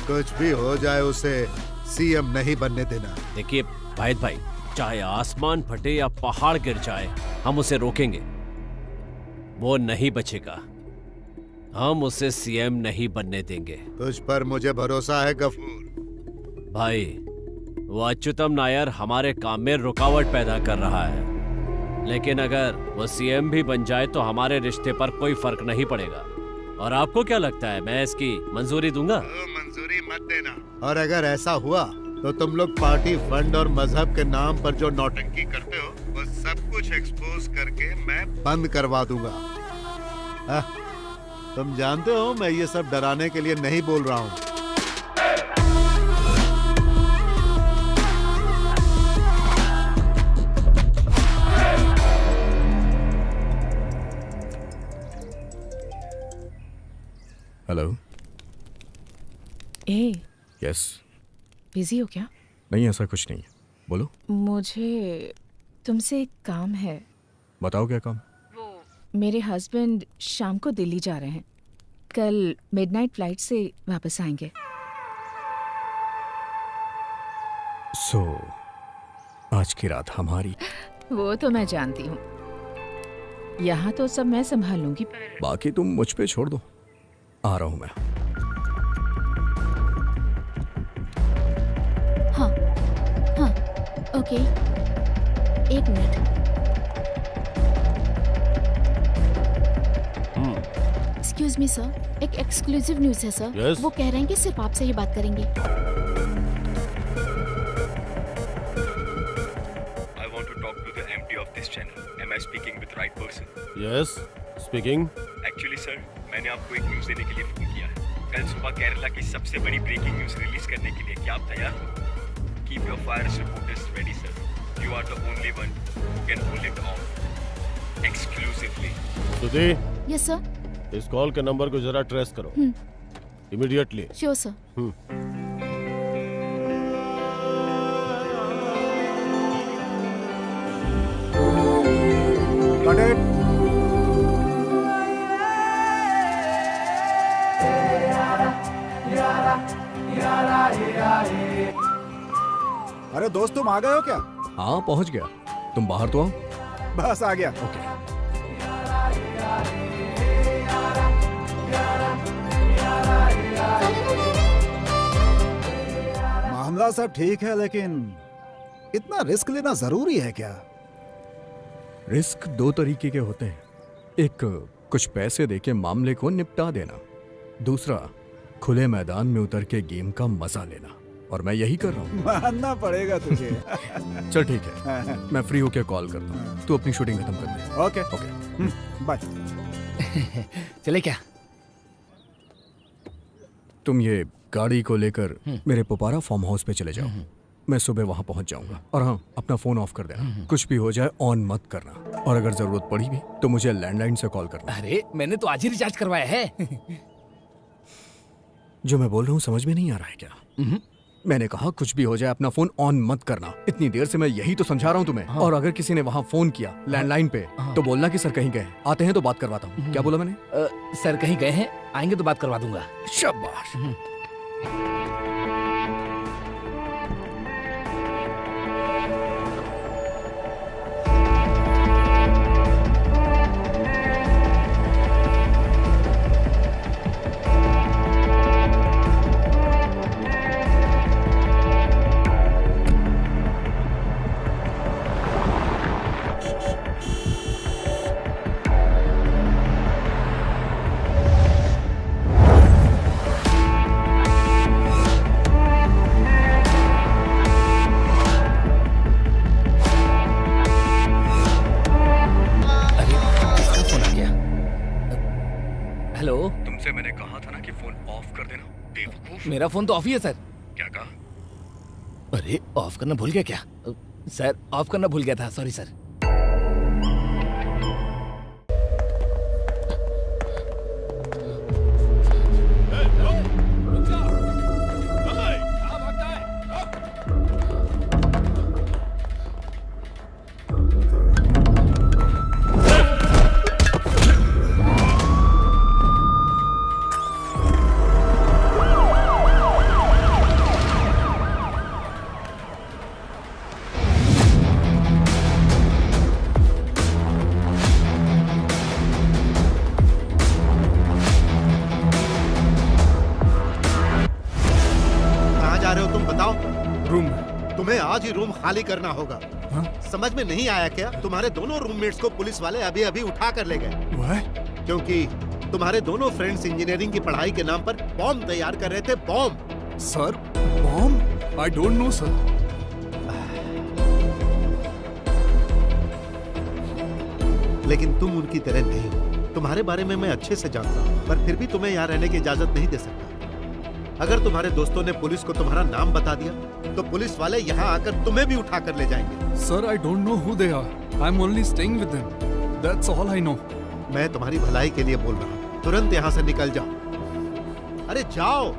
कुछ भी हो जाए उसे सीएम नहीं बनने देना। देखिए वाहिद भाई, चाहे आसमान फटे या पहाड़ गिर जाए, हम उसे रोकेंगे। वो नहीं बचेगा। हम उसे सीएम नहीं बनने देंगे। तुझ पर मुझे भरोसा है गफूर। भाई, वो अच्युतम नायर हमारे काम में रुकावट पैदा कर रहा है, लेकिन अगर वो सीएम भी बन जाए तो हमारे रिश्ते पर कोई फर्क नहीं पड़ेगा। और आपको क्या लगता है मैं इसकी मंजूरी दूंगा? मंजूरी मत देना। और अगर ऐसा हुआ तो तुम लोग पार्टी फंड और मजहब के नाम पर जो नौटंकी करते हो वो सब कुछ एक्सपोज करके मैं बंद करवा दूंगा। तुम जानते हो मैं ये सब डराने के लिए नहीं बोल रहा हूँ। हेलो। ए, यस। बिजी हो क्या? नहीं, ऐसा कुछ नहीं है, बोलो। मुझे तुमसे एक काम है। बताओ क्या काम? मेरे हस्बैंड शाम को दिल्ली जा रहे हैं। कल मिडनाइट फ्लाइट से वापस आएंगे। सो आज की रात हमारी। वो तो मैं जानती हूँ। यहाँ तो सब मैं संभाल लूंगी, पर बाकी तुम मुझ पे छोड़ दो, आ रहा हूँ मैं। हाँ हाँ, ओके, एक मिनट। एक्सक्यूज मी सर, एक एक्सक्लूसिव न्यूज़ है सर। Yes? वो कह रहे हैं कि सिर्फ आपसे ही बात करेंगे। I want to talk to the MD of this channel. Am I speaking with right person? Yes, speaking. Actually sir, मैंने आपको एक न्यूज़ देने के लिए फोन किया है। कल सुबह केरला की सबसे बड़ी ब्रेकिंग न्यूज़ रिलीज करने के लिए क्या आप तैयार हो? Keep your fire supporters ready sir. You are the only one who can pull it off. Exclusively. सुधी, यस सर। इस कॉल के नंबर को जरा ट्रेस करो इमीडिएटली। Sure sir. अरे दोस्त, तुम आ गए हो क्या? हाँ, पहुँच गया। तुम बाहर तो आओ। बस आ गया। ओके। मामला सब ठीक है, लेकिन इतना रिस्क लेना जरूरी है क्या? रिस्क दो तरीके के होते हैं। एक, कुछ पैसे देके मामले को निपटा देना। दूसरा, खुले मैदान में उतर के गेम का मजा लेना। और मैं यही कर रहा हूँ। मानना पड़ेगा तुझे। चल ठीक है, मैं फ्री होके कॉल करता हूँ। तू अपनी शूटिंग खत्म कर दे। Okay okay, bye. चले क्या? तुम ये गाड़ी को लेकर मेरे पोपारा फार्म हाउस पे चले जाओ। मैं सुबह वहां पहुंच जाऊंगा। और हाँ, अपना फोन ऑफ कर देना। कुछ भी हो जाए ऑन मत करना। और अगर जरूरत पड़ी भी तो मुझे लैंडलाइन से कॉल करना। अरे मैंने तो आज ही रिचार्ज करवाया है। जो मैं बोल रहा हूँ समझ में नहीं आ रहा है क्या? मैंने कहा कुछ भी हो जाए अपना फोन ऑन मत करना। इतनी देर से मैं यही तो समझा रहा हूँ तुम्हें। और अगर किसी ने वहाँ फोन किया लैंडलाइन पे तो बोलना कि सर कहीं गए, आते हैं तो बात करवाता हूँ। क्या बोला मैंने? सर कहीं गए हैं, आएंगे तो बात करवा दूंगा। शाबाश। तुमसे मैंने कहा था ना कि फोन ऑफ कर देना, बेवकूफ। मेरा फोन तो ऑफ ही है सर। क्या कहा? अरे ऑफ करना भूल गया क्या? सर ऑफ करना भूल गया था, सॉरी सर। तुम्हें आज ही रूम खाली करना होगा। हाँ? समझ में नहीं आया क्या? तुम्हारे दोनों रूममेट्स को पुलिस वाले अभी अभी उठा कर ले गए, What? क्योंकि तुम्हारे दोनों फ्रेंड्स इंजीनियरिंग की पढ़ाई के नाम पर बॉम्ब तैयार कर रहे थे। Bomb. Sir, bomb? I don't no sir. लेकिन तुम उनकी तरह नहीं हो। तुम्हारे बारे में मैं अच्छे से जानता हूँ, पर फिर भी तुम्हें यहाँ रहने की इजाजत नहीं दे सकता। अगर तुम्हारे दोस्तों ने पुलिस को तुम्हारा नाम बता दिया तो पुलिस वाले यहाँ आकर तुम्हें भी उठा कर ले जाएंगे। Sir, I don't know who they are. I am only staying with them. That's all I know. मैं तुम्हारी भलाई के लिए बोल रहा हूँ, तुरंत यहाँ से निकल जाओ। अरे जाओ।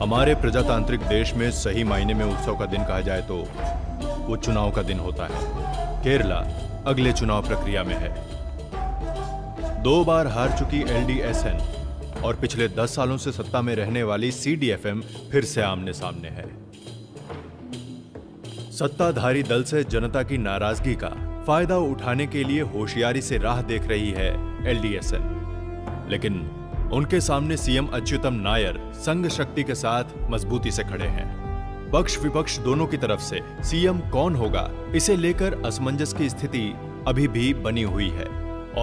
हमारे प्रजातांत्रिक देश में सही मायने में उत्सव का दिन कहा जाए तो वो चुनाव का दिन होता है। केरला अगले चुनाव प्रक्रिया में है। 2 बार हार चुकी LDSN और पिछले 10 सालों से सत्ता में रहने वाली CDFM फिर से आमने सामने है। सत्ताधारी दल से जनता की नाराजगी का फायदा उठाने के लिए होशियारी से राह देख रही है LDSN, लेकिन उनके सामने सीएम अच्युतम नायर संघ शक्ति के साथ मजबूती से खड़े हैं। पक्ष विपक्ष दोनों की तरफ से सीएम कौन होगा इसे लेकर असमंजस की स्थिति अभी भी बनी हुई है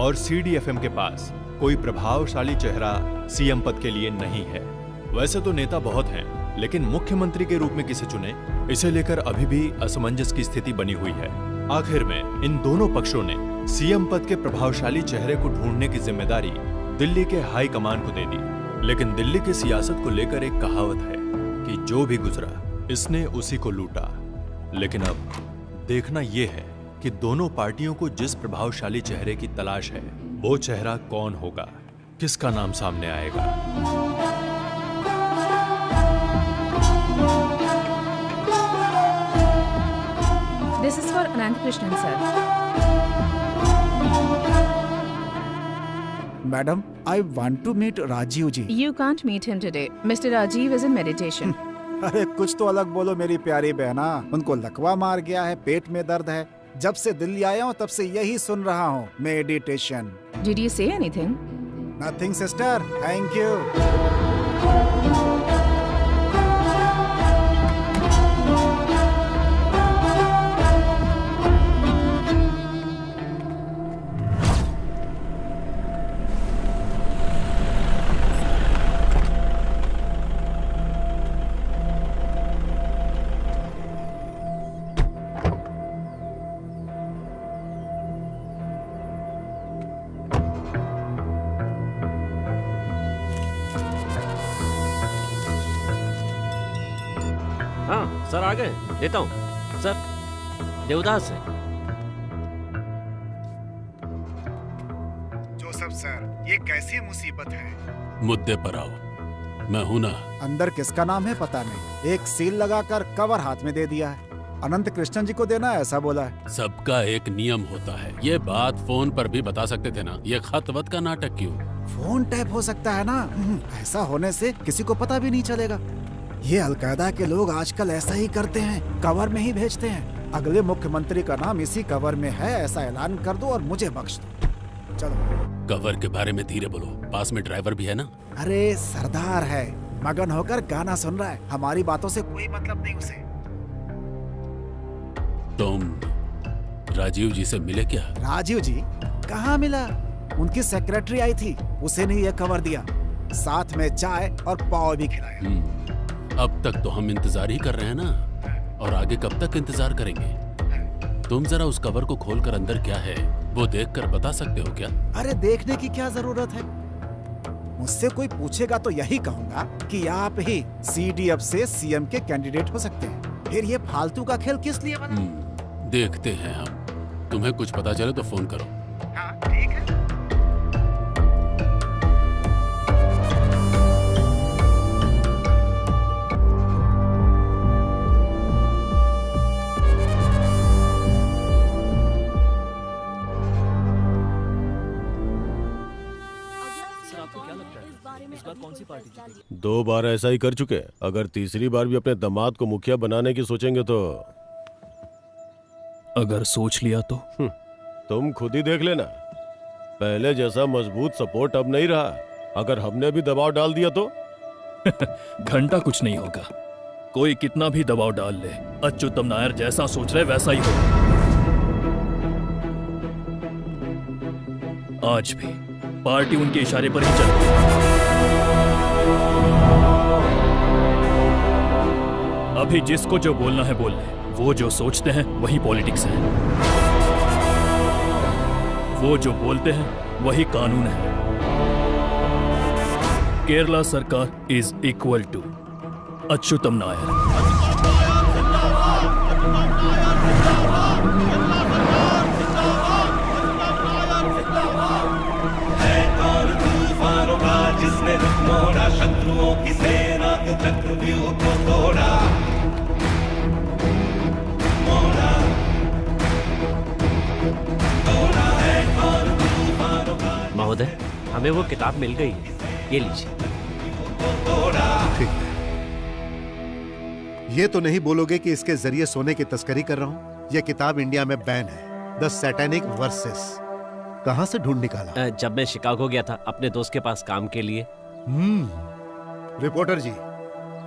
और CDFM के पास कोई प्रभावशाली चेहरा सीएम पद के लिए नहीं है। वैसे तो नेता बहुत हैं, लेकिन मुख्यमंत्री के रूप में किसे चुने इसे लेकर अभी भी असमंजस की स्थिति बनी हुई है। आखिर में इन दोनों पक्षों ने सीएम पद के प्रभावशाली चेहरे को ढूंढने की जिम्मेदारी दिल्ली के हाई कमान को दे दी। लेकिन दिल्ली की सियासत को लेकर एक कहावत है कि जो भी गुजरा इसने उसी को लूटा। लेकिन अब देखना यह है कि दोनों पार्टियों को जिस प्रभावशाली चेहरे की तलाश है वो चेहरा कौन होगा, किसका नाम सामने आएगा। This is for Anant Krishnan, sir. Madam, I want to meet Rajiv ji. You can't meet him today. Mr. Rajiv is in meditation. अरे कुछ तो अलग बोलो मेरी प्यारी बहना। उनको लकवा मार गया है, पेट में दर्द है। जब से दिल्ली आया हूँ तब से यही सुन रहा हूँ, meditation. Did you say anything? Nothing sister, thank you. हाँ सर, आ गए। देता हूँ सर, देवदास है। जोसेफ सर, ये कैसी मुसीबत है? मुद्दे पर आओ, मैं हूं ना। अंदर किसका नाम है पता नहीं। एक सील लगाकर कवर हाथ में दे दिया है। अनंत कृष्णन जी को देना है ऐसा बोला है। सबका एक नियम होता है। ये बात फोन पर भी बता सकते थे ना। ये खत वत का नाटक क्यों? फोन टैप हो सकता है ना। ऐसा होने से किसी को पता भी नहीं चलेगा। ये अलकायदा के लोग आजकल ऐसा ही करते हैं, कवर में ही भेजते हैं। अगले मुख्यमंत्री का नाम इसी कवर में है ऐसा ऐलान कर दो और मुझे बख्श दो। चलो। कवर के बारे में धीरे बोलो, पास में ड्राइवर भी है ना। अरे सरदार है, मगन होकर गाना सुन रहा है। हमारी बातों से कोई मतलब नहीं उसे। तुम राजीव जी से मिले क्या? राजीव जी कहाँ मिला? उनकी सेक्रेटरी आई थी, उसे नहीं ये कवर दिया, साथ में चाय और पाव भी खिलाया। अब तक तो हम इंतजार ही कर रहे हैं ना, और आगे कब तक इंतजार करेंगे? तुम जरा उस कवर को खोलकर अंदर क्या है वो देखकर बता सकते हो क्या? अरे देखने की क्या जरूरत है? मुझसे कोई पूछेगा तो यही कहूंगा कि आप ही CDF से CM के कैंडिडेट हो सकते हैं। फिर ये फालतू का खेल किस लिए बना? देखते हैं हम। तुम्हें कुछ पता चले तो फोन करो। हाँ ठीक है। दो बार ऐसा ही कर चुके, अगर तीसरी बार भी अपने दामाद को मुखिया बनाने की सोचेंगे तो अगर सोच लिया तो तुम खुद ही देख लेना, पहले जैसा मजबूत सपोर्ट अब नहीं रहा। अगर हमने भी दबाव डाल दिया तो घंटा कुछ नहीं होगा, कोई कितना भी दबाव डाल ले, अच्युतम नायर जैसा सोच रहे वैसा ही होगा। आज भी पार्टी उनके इशारे पर ही चलती है। अभी जिसको जो बोलना है बोल ले, वो जो सोचते हैं वही पॉलिटिक्स है, वो जो बोलते हैं वही कानून है। केरला सरकार is equal to Achyutam Nair. जिसने मोड़ा शत्रुओं की सेना के चक्रव्यूह को तोड़ा, महोदय, हमें वो किताब मिल गई है, ये लीजिए। ठीक है। ये तो नहीं बोलोगे कि इसके जरिए सोने की तस्करी कर रहा हूं? ये किताब इंडिया में बैन है, द सैटेनिक वर्सेस। कहां से ढूंढ निकाला? जब मैं शिकागो गया था अपने दोस्त के पास काम के लिए। रिपोर्टर जी,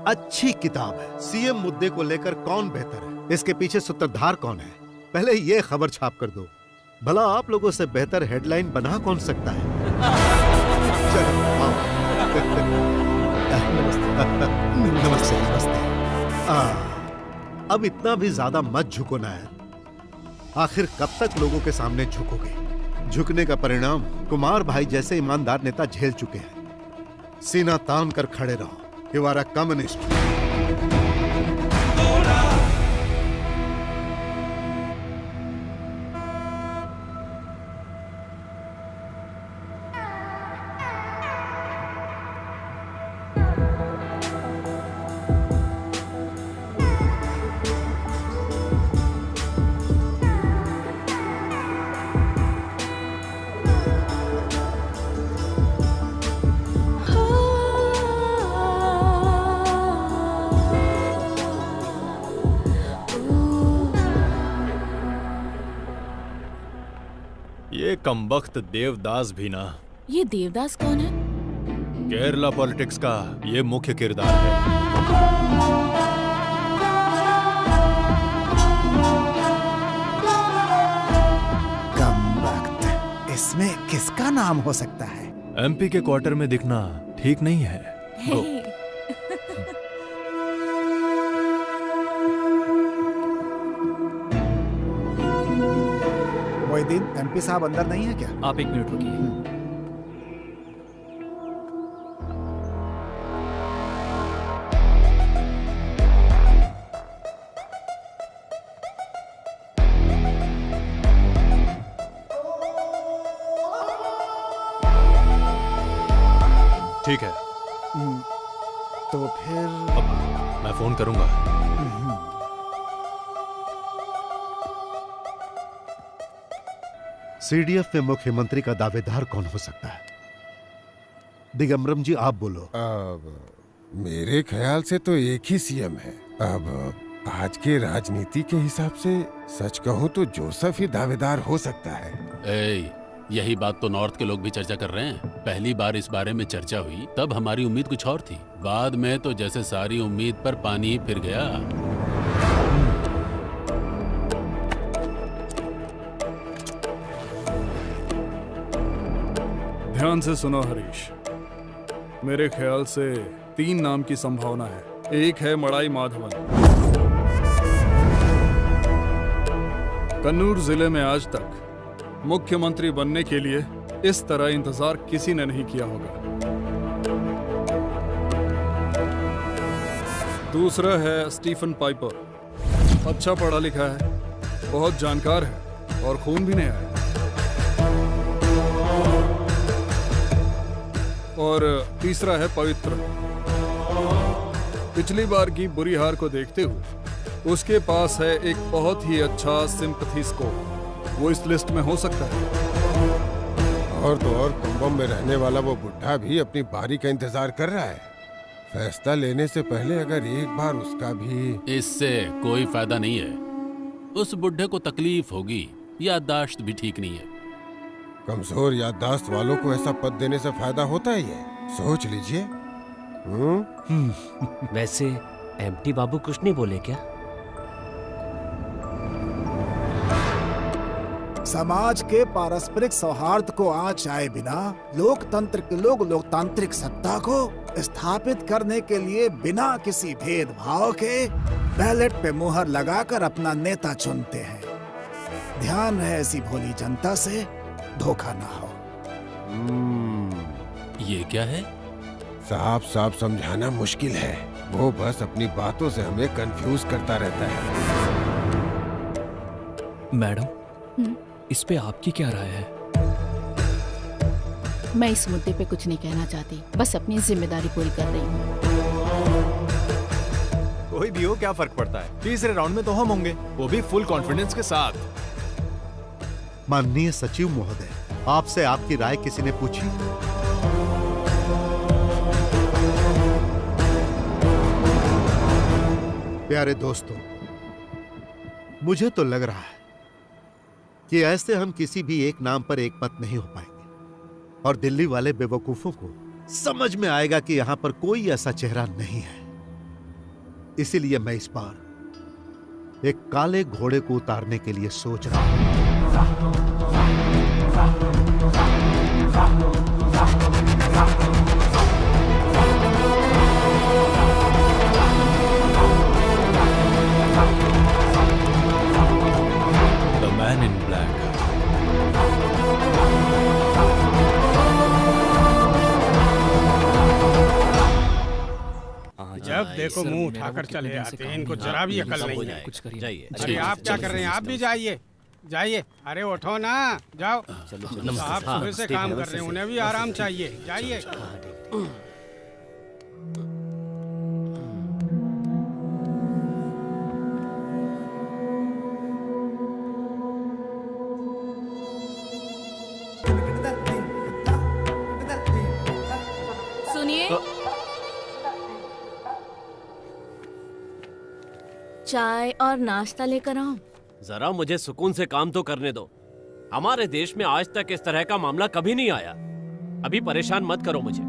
अच्छी किताब है। सीएम मुद्दे को लेकर कौन बेहतर है, इसके पीछे सूत्रधार कौन है, पहले ये खबर छाप कर दो। भला आप लोगों से बेहतर हेडलाइन बना कौन सकता है? चलो आओ। नमस्ते नमस्ते। अब इतना भी ज्यादा मत झुको नायर, आखिर कब तक लोगों के सामने झुकोगे? झुकने का परिणाम कुमार भाई जैसे ईमानदार नेता झेल चुके हैं। सीना तान कर खड़े रहो, यू आर अ कम्युनिस्ट। ये कमबख्त देवदास भी ना। ये देवदास कौन है? केरला पॉलिटिक्स का ये मुख्य किरदार है। कमबख्त, इसमें किसका नाम हो सकता है? MP के क्वार्टर में दिखना ठीक नहीं है। गो। मोहिदीन, MP साहब अंदर नहीं है क्या? आप एक मिनट रुकिए। ठीक है, तो फिर अब मैं फोन करूंगा। CDF में मुख्यमंत्री का दावेदार कौन हो सकता है? दिगंबरम जी आप बोलो। अब मेरे ख्याल से तो एक ही CM है। अब आज के राजनीति के हिसाब से सच कहूं तो जोसेफ ही दावेदार हो सकता है। यही बात तो नॉर्थ के लोग भी चर्चा कर रहे हैं। पहली बार इस बारे में चर्चा हुई तब हमारी उम्मीद कुछ और थी, बाद में तो जैसे सारी उम्मीद पर पानी ही फिर गया। ध्यान से सुनो हरीश, मेरे ख्याल से 3 नाम की संभावना है। एक है मड़ाई माधवन। कन्नूर जिले में आज तक मुख्यमंत्री बनने के लिए इस तरह इंतजार किसी ने नहीं किया होगा। दूसरा है स्टीफन पाइपर। अच्छा पढ़ा लिखा है, बहुत जानकार है और खून भी नया है। और तीसरा है पवित्र। पिछली बार की बुरी हार को देखते हुए उसके पास है एक बहुत ही अच्छा सिंपैथी स्कोर। वो इस लिस्ट में हो सकता है। और तो और कुंभम में रहने वाला वो बुढ़ा भी अपनी बारी का इंतजार कर रहा है। फैसला लेने से पहले अगर एक बार उसका भी। इससे कोई फायदा नहीं है। उस बुढ़े को तकलीफ होगी, याददाश्त भी ठीक नहीं है। कमजोर याददाश्त वालों को ऐसा पद देने से फायदा होता ही है, सोच लीजिए। वैसे एमटी बाबू कुछ नहीं बोले क्या? समाज के पारस्परिक सौहार्द को आंच आए बिना लोकतंत्र के लोग लोकतांत्रिक सत्ता को स्थापित करने के लिए बिना किसी भेदभाव के बैलेट पे मुहर लगाकर अपना नेता चुनते हैं। ध्यान है ऐसी भोली जनता से धोखा ना हो। ये क्या है? साफ साफ समझाना मुश्किल है, वो बस अपनी बातों से हमें कंफ्यूज करता रहता है। मैडम, इस पे आपकी क्या राय है? मैं इस मुद्दे पे कुछ नहीं कहना चाहती, बस अपनी जिम्मेदारी पूरी कर रही हूँ। कोई भी हो, क्या फर्क पड़ता है? तीसरे राउंड में तो हम होंगे, वो भी फुल कॉन्फिडेंस के साथ। माननीय सचिव महोदय, आपसे आपकी राय किसी ने पूछी? प्यारे दोस्तों, मुझे तो लग रहा है कि ऐसे हम किसी भी एक नाम पर एक मत नहीं हो पाएंगे और दिल्ली वाले बेवकूफों को समझ में आएगा कि यहां पर कोई ऐसा चेहरा नहीं है। इसीलिए मैं इस बार एक काले घोड़े को उतारने के लिए सोच रहा हूं। The man in black. जब देखो मुंह उठाकर चले आते हैं, इनको जरा भी अकल नहीं है। कुछ करिए। अरे आप क्या कर रहे हैं? आप भी जाइए जाइए। अरे उठो ना, जाओ। आप सुबह से काम कर रहे हैं, उन्हें भी आराम चाहिए। जाइए। सुनिए, चाय और नाश्ता लेकर आओ। जरा मुझे सुकून से काम तो करने दो। हमारे देश में आज तक इस तरह का मामला कभी नहीं आया। अभी परेशान मत करो मुझे।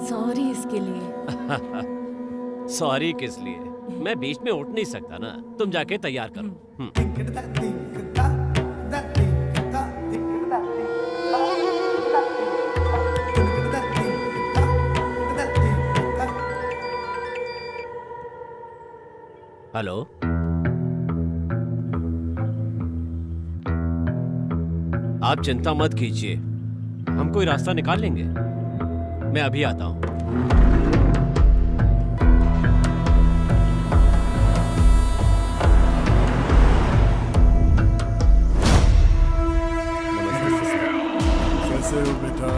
सॉरी इसके लिए। सॉरी किस लिए? मैं बीच में उठ नहीं सकता ना। तुम जाके तैयार करो। हेलो, आप चिंता मत कीजिए, हम कोई रास्ता निकाल लेंगे। मैं अभी आता हूं। कैसे हो बेटा?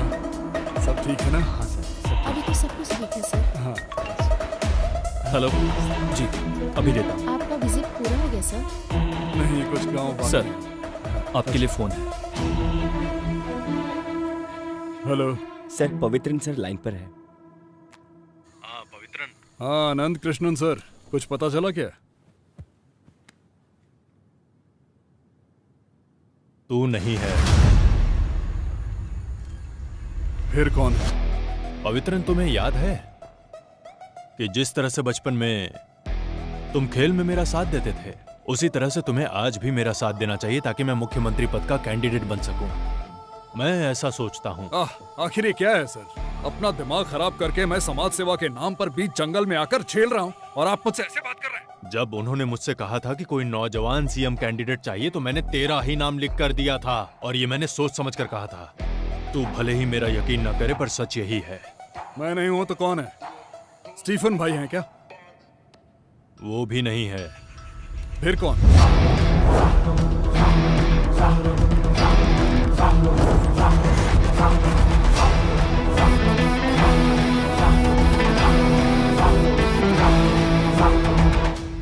सब ठीक है ना? हाँ सर, अभी तो सब कुछ ठीक है सर। हाँ। हेलो जी, अभी देता हूँ। आपका विजिट पूरा हो गया सर? नहीं, कुछ गाँव बाकी सर, आपके लिए फोन है। Hello sir, Pavithran sir line पर है। हाँ पवित्रन। हाँ आनंद कृष्णन सर, कुछ पता चला क्या? तू नहीं है। फिर कौन है? पवित्रन, तुम्हें याद है कि जिस तरह से बचपन में तुम खेल में मेरा साथ देते थे, उसी तरह से तुम्हें आज भी मेरा साथ देना चाहिए ताकि मैं मुख्यमंत्री पद का कैंडिडेट बन सकूं। मैं ऐसा सोचता हूँ। आखिर ये क्या है सर? अपना दिमाग खराब करके मैं समाज सेवा के नाम पर बीच जंगल में आकर झेल रहा हूँ और आप मुझसे ऐसे बात कर रहे हैं। जब उन्होंने मुझसे कहा था कि कोई नौजवान सीएम कैंडिडेट चाहिए तो मैंने तेरा ही नाम लिख कर दिया था, और ये मैंने सोच समझ कर कहा था। तू भले ही मेरा यकीन न करे, पर सच यही है। मैं नहीं हूँ तो कौन है? स्टीफन भाई हैं क्या? वो भी नहीं है। फिर कौन?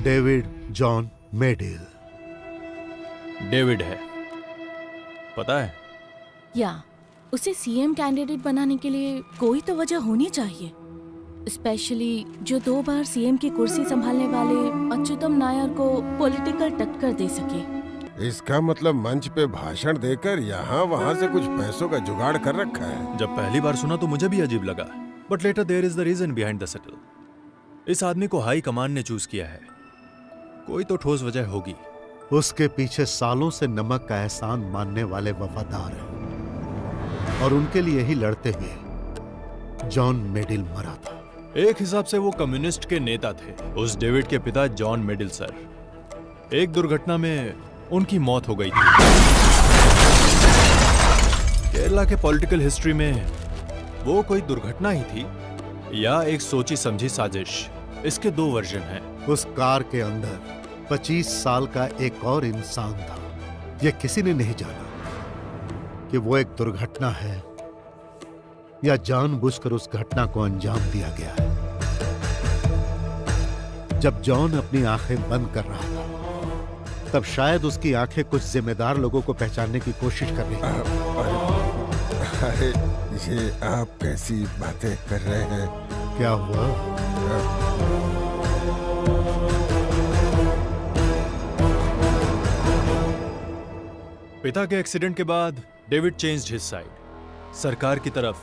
David John मेडिल। डेविड है, पता है? या उसे सीएम कैंडिडेट बनाने के लिए कोई तो वजह होनी चाहिए, स्पेशली जो 2 बार सीएम की कुर्सी संभालने वाले अच्युतम नायर को पॉलिटिकल टक्कर दे सके। इसका मतलब मंच पे भाषण देकर यहाँ वहाँ से कुछ पैसों का जुगाड़ कर रखा है। जब पहली बार सुना तो मुझे भी अजीब लगा, but later there is the reason behind the settle. इस आदमी को हाई कमांड ने चूज किया है, कोई तो ठोस वजह होगी। उसके पीछे सालों से नमक का एहसान मानने वाले वफादार हैं, और उनके लिए ही लड़ते हुए जॉन मेडिल मरा था। एक हिसाब से वो कम्युनिस्ट के नेता थे। उस डेविड के पिता जॉन मेडिल सर, एक दुर्घटना में उनकी मौत हो गई थी। केरला के पॉलिटिकल हिस्ट्री में वो कोई दुर्घटना ही थी या एक सोची समझी साजिश, इसके 2 वर्जन हैं। उस कार के अंदर 25 साल का एक और इंसान था। यह किसी ने नहीं जाना कि वो एक दुर्घटना है या जानबूझकर उस घटना को अंजाम दिया गया है। जब जॉन अपनी आंखें बंद कर रहा था, तब शायद उसकी आंखें कुछ जिम्मेदार लोगों को पहचानने की कोशिश कर रही थी। अरे ये आप कैसी बातें कर रहे हैं? क्या हुआ? पिता के एक्सीडेंट के बाद डेविड चेंज्ड हिज साइड, सरकार की तरफ,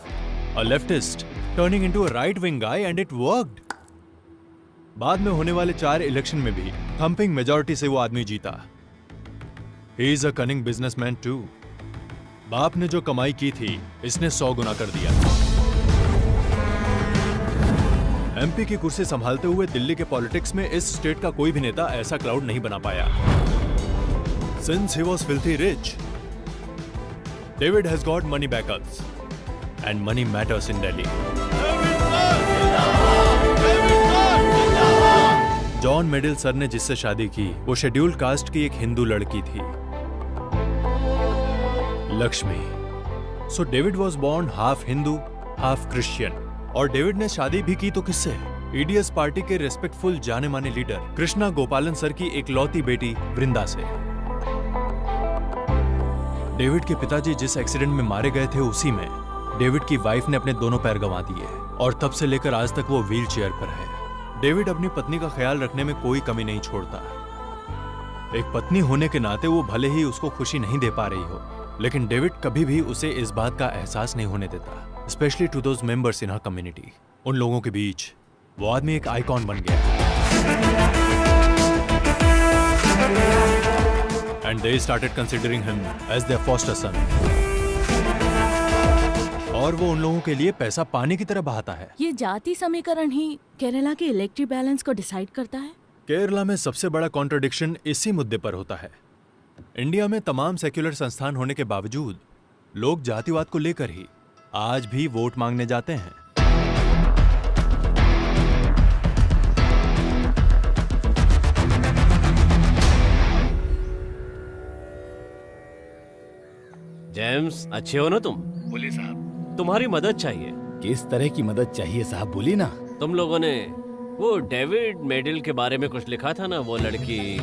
a leftist turning into a right wing guy, and it worked. बाद में होने वाले 4 इलेक्शन में भी थंपिंग मेजॉरिटी से वो आदमी जीता। He is a cunning businessman too. बाप ने जो कमाई की थी, इसने 100 गुना कर दिया। एमपी की कुर्सी संभालते हुए दिल्ली के पॉलिटिक्स में इस स्टेट का कोई भी नेता ऐसा क्राउड नहीं बना पाया। Since he was filthy rich, David has got money backers, and money matters in Delhi. John Medill sir ने जिससे शादी की, वो शेड्यूल्ड कास्ट की एक हिंदू लड़की थी, Lakshmi. So David was born half Hindu, half Christian. और डेविड ने शादी भी की तो किससे? ईडीएस पार्टी के रेस्पेक्टफुल जाने माने लीडर कृष्णा गोपालन सर की एकलौती बेटी वृंदा से। डेविड के पिताजी जिस एक्सीडेंट में मारे गए थे, उसी में डेविड की वाइफ ने अपने दोनों पैर गंवा दिए, और तब से लेकर आज तक वो व्हील चेयर पर है। डेविड अपनी पत्नी का ख्याल रखने में कोई कमी नहीं छोड़ता। एक पत्नी होने के नाते वो भले ही उसको खुशी नहीं दे पा रही हो, लेकिन डेविड कभी भी उसे इस बात का एहसास नहीं होने देता, specially to those members in her community. उन लोगों के बीच वो आदमी एक आइकॉन बन गया है। And they started considering him as their foster son. और वो उन लोगों के लिए पैसा पानी की तरह बहाता है। ये जाति समीकरण ही केरला के इलेक्टिव बैलेंस को डिसाइड करता है। केरला में सबसे बड़ा कॉन्ट्रडिक्शन इसी मुद्दे पर होता है। इंडिया में तमाम सेक्युलर संस्थान होने के बावजूद लोग जातिवाद को लेकर ही आज भी वोट मांगने जाते हैं। जेम्स, अच्छे हो ना तुम? बोलिए साहब। तुम्हारी मदद चाहिए। किस तरह की मदद चाहिए साहब, बोलिए ना। तुम लोगों ने वो डेविड मेडिल के बारे में कुछ लिखा था ना, वो लड़की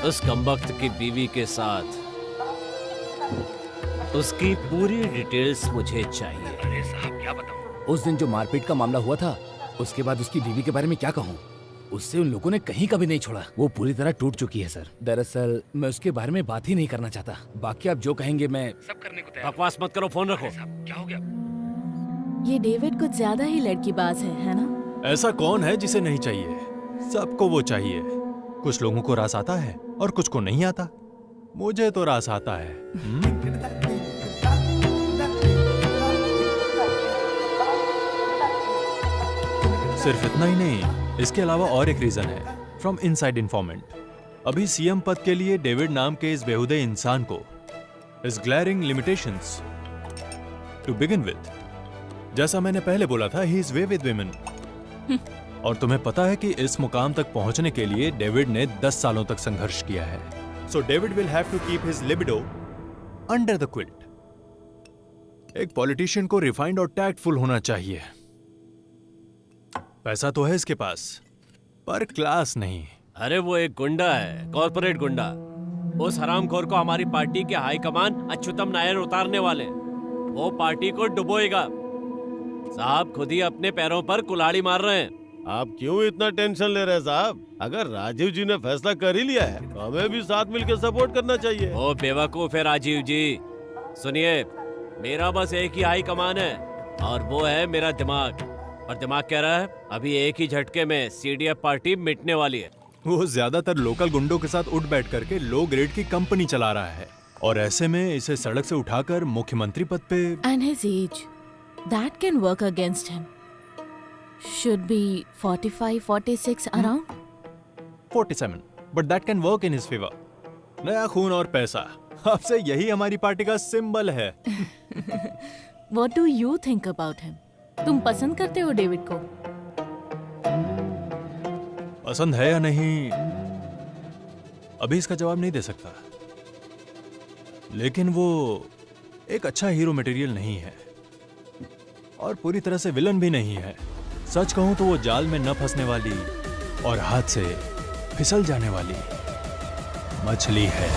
उस कमबख्त की बीवी के साथ, उसकी पूरी डिटेल्स मुझे चाहिए। अरे साहब क्या बताऊं? उस दिन जो मारपीट का मामला हुआ था, उसके बाद उसकी बीवी के बारे में क्या कहूँ? उससे उन लोगों ने कहीं कभी नहीं छोड़ा। वो पूरी तरह टूट चुकी है सर। दरअसल मैं उसके बारे में बात ही नहीं करना चाहता। बाकी आप जो कहेंगे मैं सब करने को तैयार। बकवास मत करो, फोन रखो। क्या हो गया? ये डेविड कुछ ज्यादा ही लड़कीबाज है ना? ऐसा कौन है जिसे नहीं चाहिए? सबको वो चाहिए। कुछ लोगों को रास आता है और कुछ को नहीं आता। मुझे तो रास आता है। सिर्फ इतना ही नहीं, इसके अलावा और एक रीजन है फ्रॉम इनसाइड इन्फॉर्मेंट। अभी सीएम पद के लिए डेविड नाम के इस बेहुदे इंसान को is glaring limitations to begin with. जैसा मैंने पहले बोला था, he is way with women. और तुम्हें पता है कि इस मुकाम तक पहुंचने के लिए डेविड ने 10 सालों तक संघर्ष किया है। So David will have to keep his libido under the quilt. एक पॉलिटिशियन को रिफाइंड और टैक्टफुल होना चाहिए। पैसा तो है इसके पास, पर क्लास नहीं। अरे वो एक गुंडा है, कॉर्पोरेट गुंडा। उस हरामखोर को हमारी पार्टी के हाईकमान अच्युतम नायर उतारने वाले। वो पार्टी को डुबोएगा। साहब खुद ही अपने पैरों पर कुल्हाड़ी मार रहे हैं। आप क्यों इतना टेंशन ले रहे हैं साहब? अगर राजीव जी ने फैसला कर ही लिया है तो हमें भी साथ मिलकर सपोर्ट करना चाहिए। ओ बेवकूफ है राजीव जी। सुनिए, मेरा बस एक ही हाई कमान है और वो है मेरा दिमाग। और दिमाग कह रहा है अभी एक ही झटके में सीडीएफ पार्टी मिटने वाली है। वो ज्यादातर लोकल गुंडों के साथ उठ बैठ करके लो ग्रेड की कंपनी चला रहा है, और ऐसे में इसे सड़क से उठाकर मुख्यमंत्री पद पे। And his age, that can work against him. Should be 45, 46 around. 47, but that can work in his favor. नया खून और पैसा, आपसे यही हमारी पार्टी का सिंबल है। What do you think about him? तुम पसंद करते हो डेविड को? पसंद है या नहीं, अभी इसका जवाब नहीं दे सकता। लेकिन वो एक अच्छा हीरो मटेरियल नहीं है और पूरी तरह से विलन भी नहीं है। सच कहूं तो वो जाल में न फंसने वाली और हाथ से फिसल जाने वाली मछली है।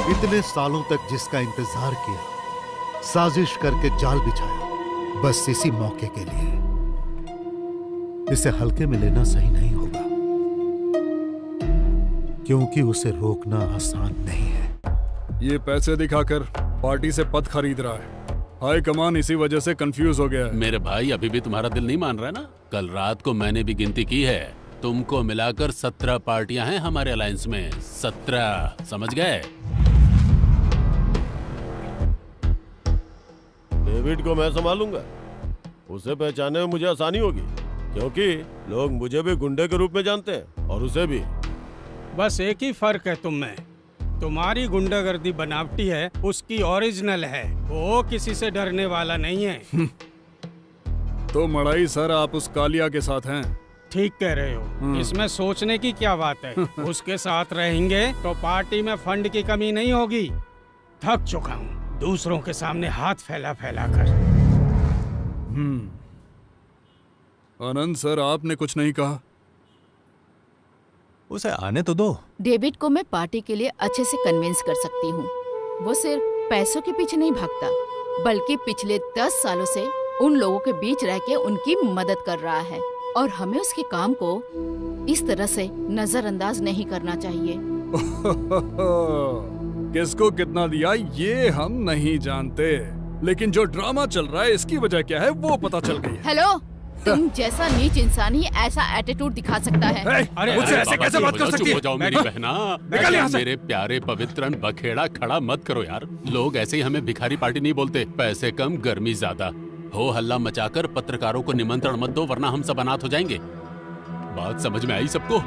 इतने सालों तक जिसका इंतजार किया, साजिश करके जाल बिछाया, बस इसी मौके के लिए। इसे हल्के में लेना सही नहीं होगा, क्योंकि उसे रोकना आसान नहीं है। ये पैसे दिखाकर पार्टी से पद खरीद रहा है। हाई कमान इसी वजह से कंफ्यूज हो गया है। मेरे भाई अभी भी तुम्हारा दिल नहीं मान रहा है ना? कल रात को मैंने भी गिनती की है, तुमको मिलाकर 17 पार्टियां हैं हमारे अलायंस में। 17, समझ गए? डेविड को मैं संभालूंगा। उसे पहचानने में मुझे आसानी होगी, क्योंकि लोग मुझे भी गुंडे के रूप में जानते हैं और उसे भी। बस एक ही फर्क है तुम में। तुम्हारी गुंडागर्दी बनावटी है, उसकी ओरिजिनल है। वो किसी से डरने वाला नहीं है। तो मड़ाई सर, आप उस कालिया के साथ हैं। ठीक कह रहे हो, इसमें सोचने की क्या बात है। उसके साथ रहेंगे तो पार्टी में फंड की कमी नहीं होगी। थक चुका हूँ दूसरों के सामने हाथ फैला फैला कर। आनंद सर, आपने कुछ नहीं कहा। उसे आने तो दो। डेविड को मैं पार्टी के लिए अच्छे से कन्विंस कर सकती हूँ। वो सिर्फ पैसों के पीछे नहीं भागता, बल्कि पिछले 10 सालों से उन लोगों के बीच रह के उनकी मदद कर रहा है, और हमें उसके काम को इस तरह से नजरअंदाज नहीं करना चाहिए। किसको कितना दिया ये हम नहीं जानते, लेकिन जो ड्रामा चल रहा है इसकी वजह क्या है वो पता चल गई है। हेलो, तुम जैसा नीच इंसान ही ऐसा एटीट्यूड दिखा सकता है। अरे मुझसे ऐसे कैसे बात कर सकती है? हो जाओ मेरी बहना। मेरे प्यारे पवित्रन बखेड़ा खड़ा मत करो यार। लोग ऐसे ही हमें भिखारी पार्टी नहीं बोलते। पैसे कम, गर्मी ज्यादा। हो हल्ला मचाकर पत्रकारों को निमंत्रण मत दो, वरना हम सब अनाथ हो जाएंगे। बात समझ में आई सबको?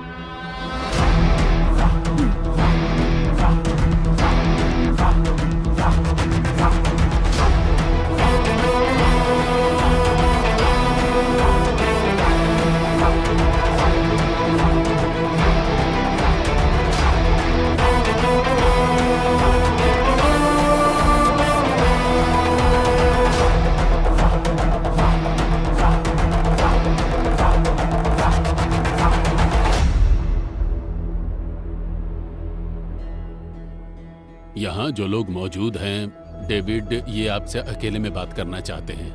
यहाँ जो लोग मौजूद हैं, डेविड ये आपसे अकेले में बात करना चाहते हैं।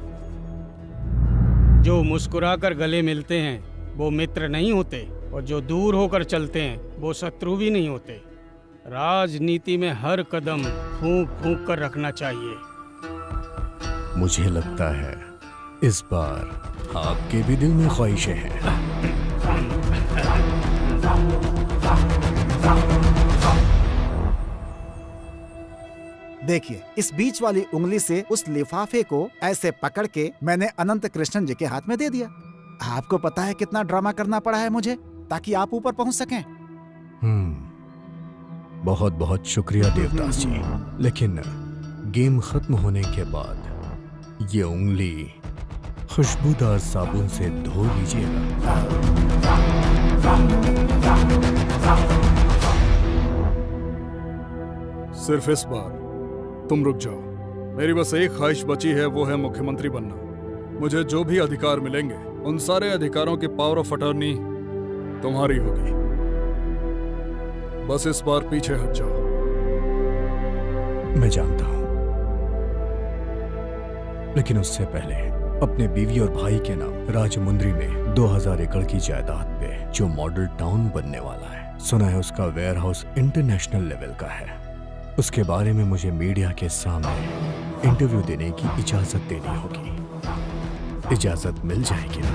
जो मुस्कुराकर गले मिलते हैं वो मित्र नहीं होते, और जो दूर होकर चलते हैं वो शत्रु भी नहीं होते। राजनीति में हर कदम फूंक फूंक कर रखना चाहिए। मुझे लगता है इस बार आपके भी दिल में ख्वाहिशें हैं। देखिए, इस बीच वाली उंगली से उस लिफाफे को ऐसे पकड़ के मैंने अनंत कृष्णन जी के हाथ में दे दिया। आपको पता है कितना ड्रामा करना पड़ा है मुझे ताकि आप ऊपर पहुंच सकें। बहुत बहुत शुक्रिया देवदास जी, लेकिन गेम खत्म होने के बाद ये उंगली खुशबूदार साबुन से धो लीजिएगा। सिर्फ इस बार तुम रुक जाओ। मेरी बस एक ख्वाहिश बची है, वो है मुख्यमंत्री बनना। मुझे जो भी अधिकार मिलेंगे उन सारे अधिकारों की पावर ऑफ अटॉर्नी तुम्हारी होगी। बस इस बार पीछे हट जाओ। मैं जानता हूं, लेकिन उससे पहले अपने बीवी और भाई के नाम राजमुंद्री में 2000 एकड़ की जायदाद पे जो मॉडल टाउन बनने वाला है, सुना है उसका वेयर हाउस इंटरनेशनल लेवल का है। उसके बारे में मुझे मीडिया के सामने इंटरव्यू देने की इजाजत देनी होगी। इजाजत मिल जाएगी ना?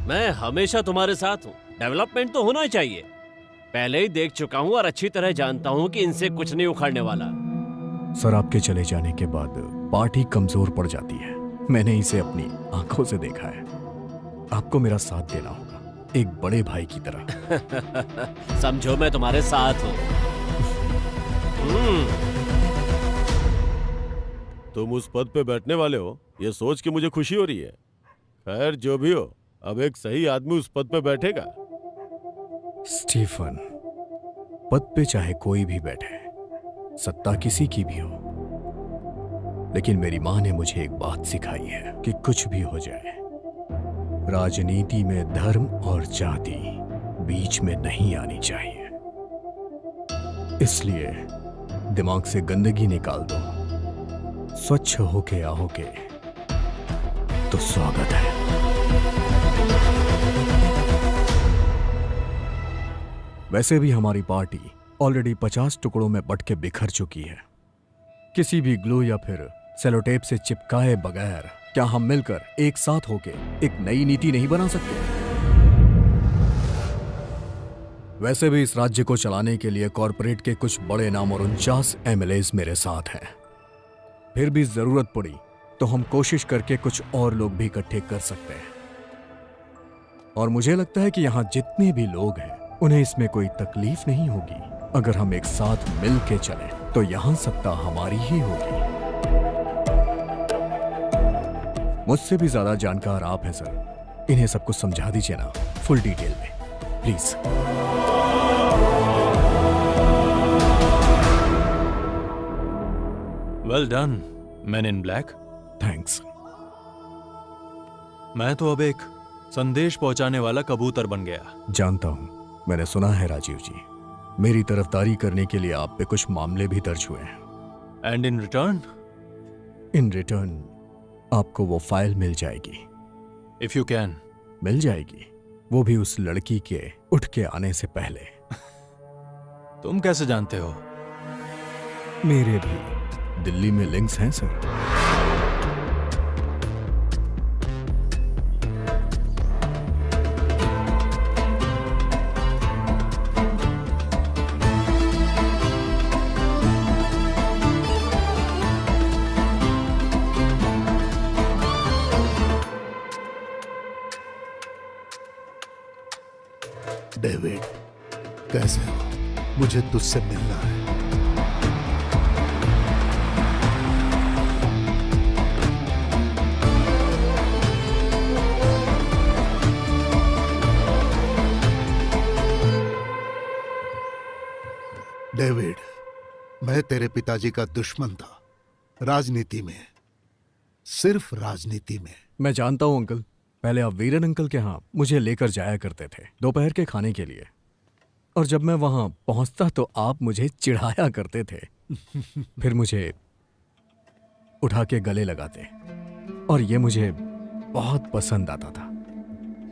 मैं हमेशा तुम्हारे साथ हूँ। डेवलपमेंट तो होना चाहिए। पहले ही देख चुका हूँ और अच्छी तरह जानता हूँ कि इनसे कुछ नहीं उखाड़ने वाला। सर, आपके चले जाने के बाद पार्टी कमजोर पड़ जाती है। मैंने इसे अपनी आंखों से देखा है। आपको मेरा साथ देना होगा, एक बड़े भाई की तरह। समझो मैं तुम्हारे साथ हूँ। तुम उस पद पे बैठने वाले हो, ये सोच के मुझे खुशी हो रही है। खैर, जो भी हो, अब एक सही आदमी उस पद पे बैठेगा। स्टीफन, पद पे चाहे कोई भी बैठे, सत्ता किसी की भी हो, लेकिन मेरी मां ने मुझे एक बात सिखाई है कि कुछ भी हो जाए, राजनीति में धर्म और जाति बीच में नहीं आनी चाहिए। इसलिए दिमाग से गंदगी निकाल दो, स्वच्छ होके आओगे तो स्वागत है। वैसे भी हमारी पार्टी ऑलरेडी 50 टुकड़ों में बट के बिखर चुकी है। किसी भी ग्लू या फिर सेलोटेप से चिपकाए बगैर क्या हम मिलकर एक साथ होके एक नई नीति नहीं बना सकते? वैसे भी इस राज्य को चलाने के लिए कॉरपोरेट के कुछ बड़े नाम और 49 एमएलएज मेरे साथ हैं। फिर भी जरूरत पड़ी तो हम कोशिश करके कुछ और लोग भी इकट्ठे कर सकते हैं। और मुझे लगता है कि यहां जितने भी लोग हैं उन्हें इसमें कोई तकलीफ नहीं होगी। अगर हम एक साथ मिल के चले तो यहां सत्ता हमारी ही होगी। मुझसे भी ज्यादा जानकार आप हैं सर। इन्हें सब कुछ समझा दीजिए ना, फुल डिटेल में please. Well done, man in black. Thanks. मैं तो अब एक संदेश पहुंचाने वाला कबूतर बन गया। जानता हूं, मैंने सुना है राजीव जी, मेरी तरफदारी करने के लिए आप पे कुछ मामले भी दर्ज हुए हैं। And in return? In return आपको वो फाइल मिल जाएगी। If you can. मिल जाएगी, वो भी उस लड़की के उठ के आने से पहले। तुम कैसे जानते हो? मेरे भी दिल्ली में लिंक्स हैं सर। डेविड, कैसे हो? मुझे तुझसे मिलना है। डेविड, मैं तेरे पिताजी का दुश्मन था, राजनीति में, सिर्फ राजनीति में। मैं जानता हूं अंकल, पहले आप वीरन अंकल के यहाँ मुझे लेकर जाया करते थे दोपहर के खाने के लिए। और जब मैं वहां पहुंचता तो आप मुझे चिढ़ाया करते थे। फिर मुझे उठा के गले लगाते और ये मुझे बहुत पसंद आता था।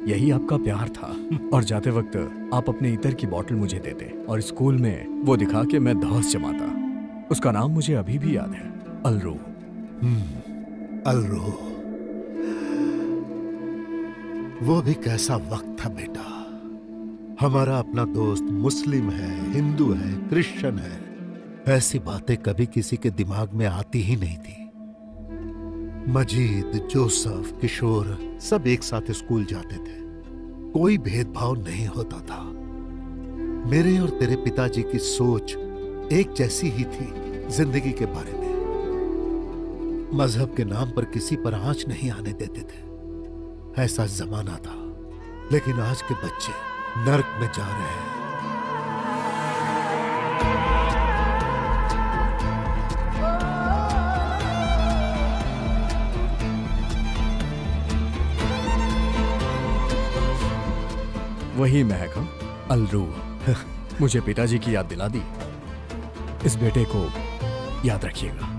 यही आपका प्यार था। और जाते वक्त आप अपने इतर की बोतल मुझे देते और स्कूल में वो दिखा के मैं धौंस जमाता। उसका नाम मुझे अभी भी याद है, अलरू। अलरू, वो भी कैसा वक्त था बेटा। हमारा अपना दोस्त मुस्लिम है, हिंदू है, क्रिश्चियन है। ऐसी बातें कभी किसी के दिमाग में आती ही नहीं थी। मजीद, जोसेफ, किशोर सब एक साथ स्कूल जाते थे। कोई भेदभाव नहीं होता था। मेरे और तेरे पिताजी की सोच एक जैसी ही थी जिंदगी के बारे में। मजहब के नाम पर किसी पर आंच नहीं आने देते थे। ऐसा जमाना था। लेकिन आज के बच्चे नर्क में जा रहे हैं। वही महक, अलरू। मुझे पिताजी की याद दिला दी। इस बेटे को याद रखिएगा।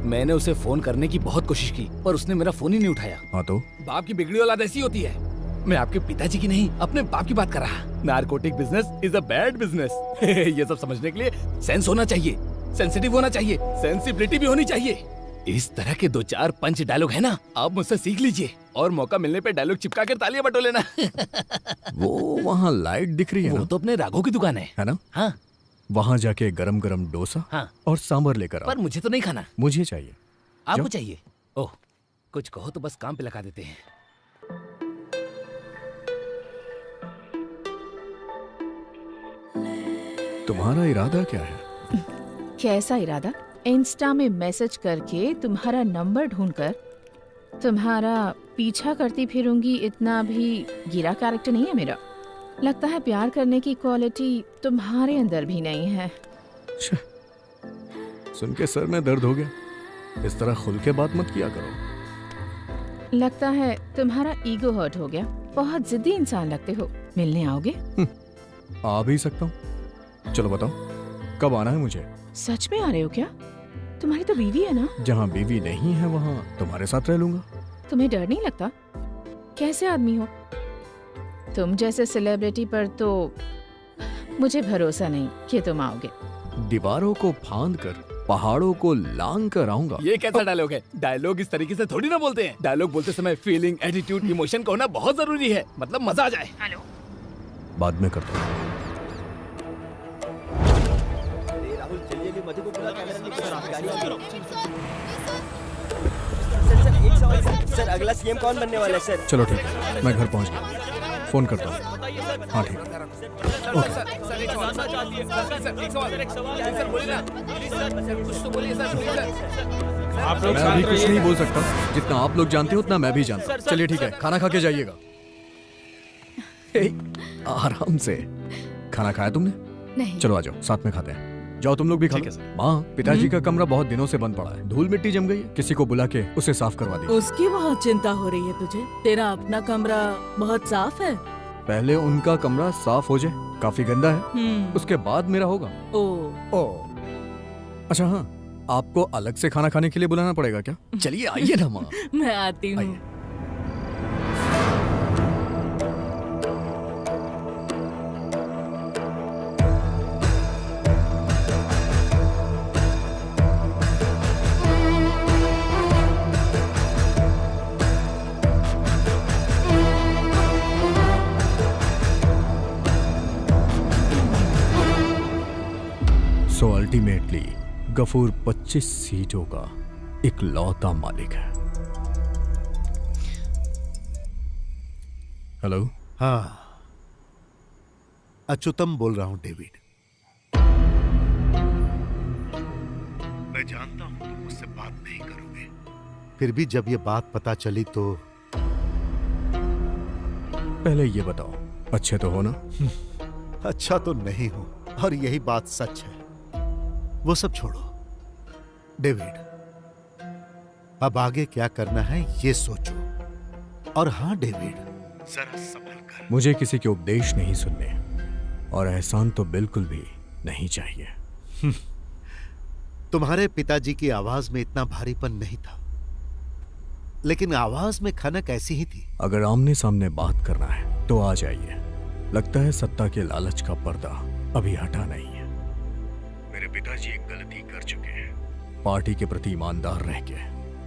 मैंने उसे फोन करने की बहुत कोशिश की पर उसने मेरा फोन ही नहीं उठाया। हाँ तो बाप की बिगड़ी औलाद ऐसी होती है। मैं आपके पिताजी की नहीं अपने बाप की बात कर रहा। Narcotic business is a bad business. ये सब समझने के लिए सेंस होना चाहिए, सेंसिटिव होना चाहिए, सेंसिबिलिटी भी होनी चाहिए। इस तरह के 2-4 पंच डायलॉग है ना, आप मुझसे सीख लीजिए और मौका मिलने पे डायलॉग चिपका कर तालियां बटो लेना। वो वहाँ लाइट दिख रही है वो ना? तो अपने राघव की दुकान है ना? हाँ। वहाँ जाके गरम गरम डोसा हाँ। और सांभर लेकर आओ। पर मुझे तो नहीं खाना। मुझे चाहिए। आपको जाओ। चाहिए? ओह, कुछ कहो तो बस काम पे लगा देते हैं। तुम्हारा इरादा क्या है? कैसा इरादा? इंस्टा में मैसेज करके तुम्हारा नंबर ढूंढकर तुम्हारा पीछा करती फिरूंगी, इतना भी गिरा कैरेक्टर नहीं है मेरा। लगता है प्यार करने की क्वालिटी तुम्हारे अंदर भी नहीं है। सुन के सर में दर्द हो गया। इस तरह खुल के बात मत किया करो। लगता है तुम्हारा ईगो हर्ट हो गया। बहुत जिद्दी इंसान लगते हो। मिलने आओगे? आ भी सकता हूँ। चलो बताओ, कब आना है मुझे? सच में आ रहे हो क्या? तुम्हारी तो बीवी है ना? जहाँ बीवी नहीं है वहाँ तुम्हारे साथ रह लूंगा। तुम्हें डर नहीं लगता? कैसे आदमी हो तुम? जैसे सेलिब्रिटी पर तो मुझे भरोसा नहीं कि तुम आओगे। दीवारों को फांद कर पहाड़ों को लांग कर आऊंगा। ये कैसा डायलॉग है? डायलॉग इस तरीके से थोड़ी ना बोलते हैं। डायलॉग बोलते समय फीलिंग, एटीट्यूड, इमोशन का होना बहुत जरूरी है। मतलब मजा आ जाए। हेलो, बाद में करता हूँ। सर अगला सीएम कौन बनने वाला है सर? चलो ठीक है, मैं घर पहुंच गया। फोन करता हूँ। हाँ ठीक है। आप लोग मैं अभी कुछ नहीं बोल सकता। जितना आप लोग जानते हो उतना मैं भी जानता हूँ। चलिए ठीक है, खाना खा के जाइएगा। आराम से। खाना खाया तुमने? नहीं। चलो आ जाओ, साथ में खाते हैं। जाओ तुम लोग भी खा ठीक लो। है सर। माँ, पिताजी का कमरा बहुत दिनों से बंद पड़ा है, धूल मिट्टी जम गई है, किसी को बुला के उसे साफ करवा दे। उसकी बहुत चिंता हो रही है तुझे। तेरा अपना कमरा बहुत साफ है। पहले उनका कमरा साफ हो जाए, काफी गंदा है, उसके बाद मेरा होगा। ओ अच्छा हाँ, आपको अलग से खाना खाने के लिए बुलाना पड़ेगा क्या? चलिए आइए ना माँ। मैं आती हूँ। सो अल्टीमेटली गफूर 25 सीटों का इकलौता मालिक है। हेलो। हाँ, अच्युतम बोल रहा हूं डेविड। मैं जानता हूं तुम मुझसे बात नहीं करोगे, फिर भी जब ये बात पता चली तो पहले ये बताओ, अच्छे तो हो ना? अच्छा तो नहीं हूं, और यही बात सच है। वो सब छोड़ो डेविड, अब आगे क्या करना है ये सोचो। और हाँ डेविड, जरा संभल कर। मुझे किसी के उपदेश नहीं सुनने, और एहसान तो बिल्कुल भी नहीं चाहिए। तुम्हारे पिताजी की आवाज में इतना भारीपन नहीं था, लेकिन आवाज में खनक ऐसी ही थी। अगर आमने सामने बात करना है तो आ जाइए। लगता है सत्ता के लालच का पर्दा अभी हटा नहीं है। मेरे पिताजी एक गलती कर चुके हैं। पार्टी के प्रति ईमानदार रह के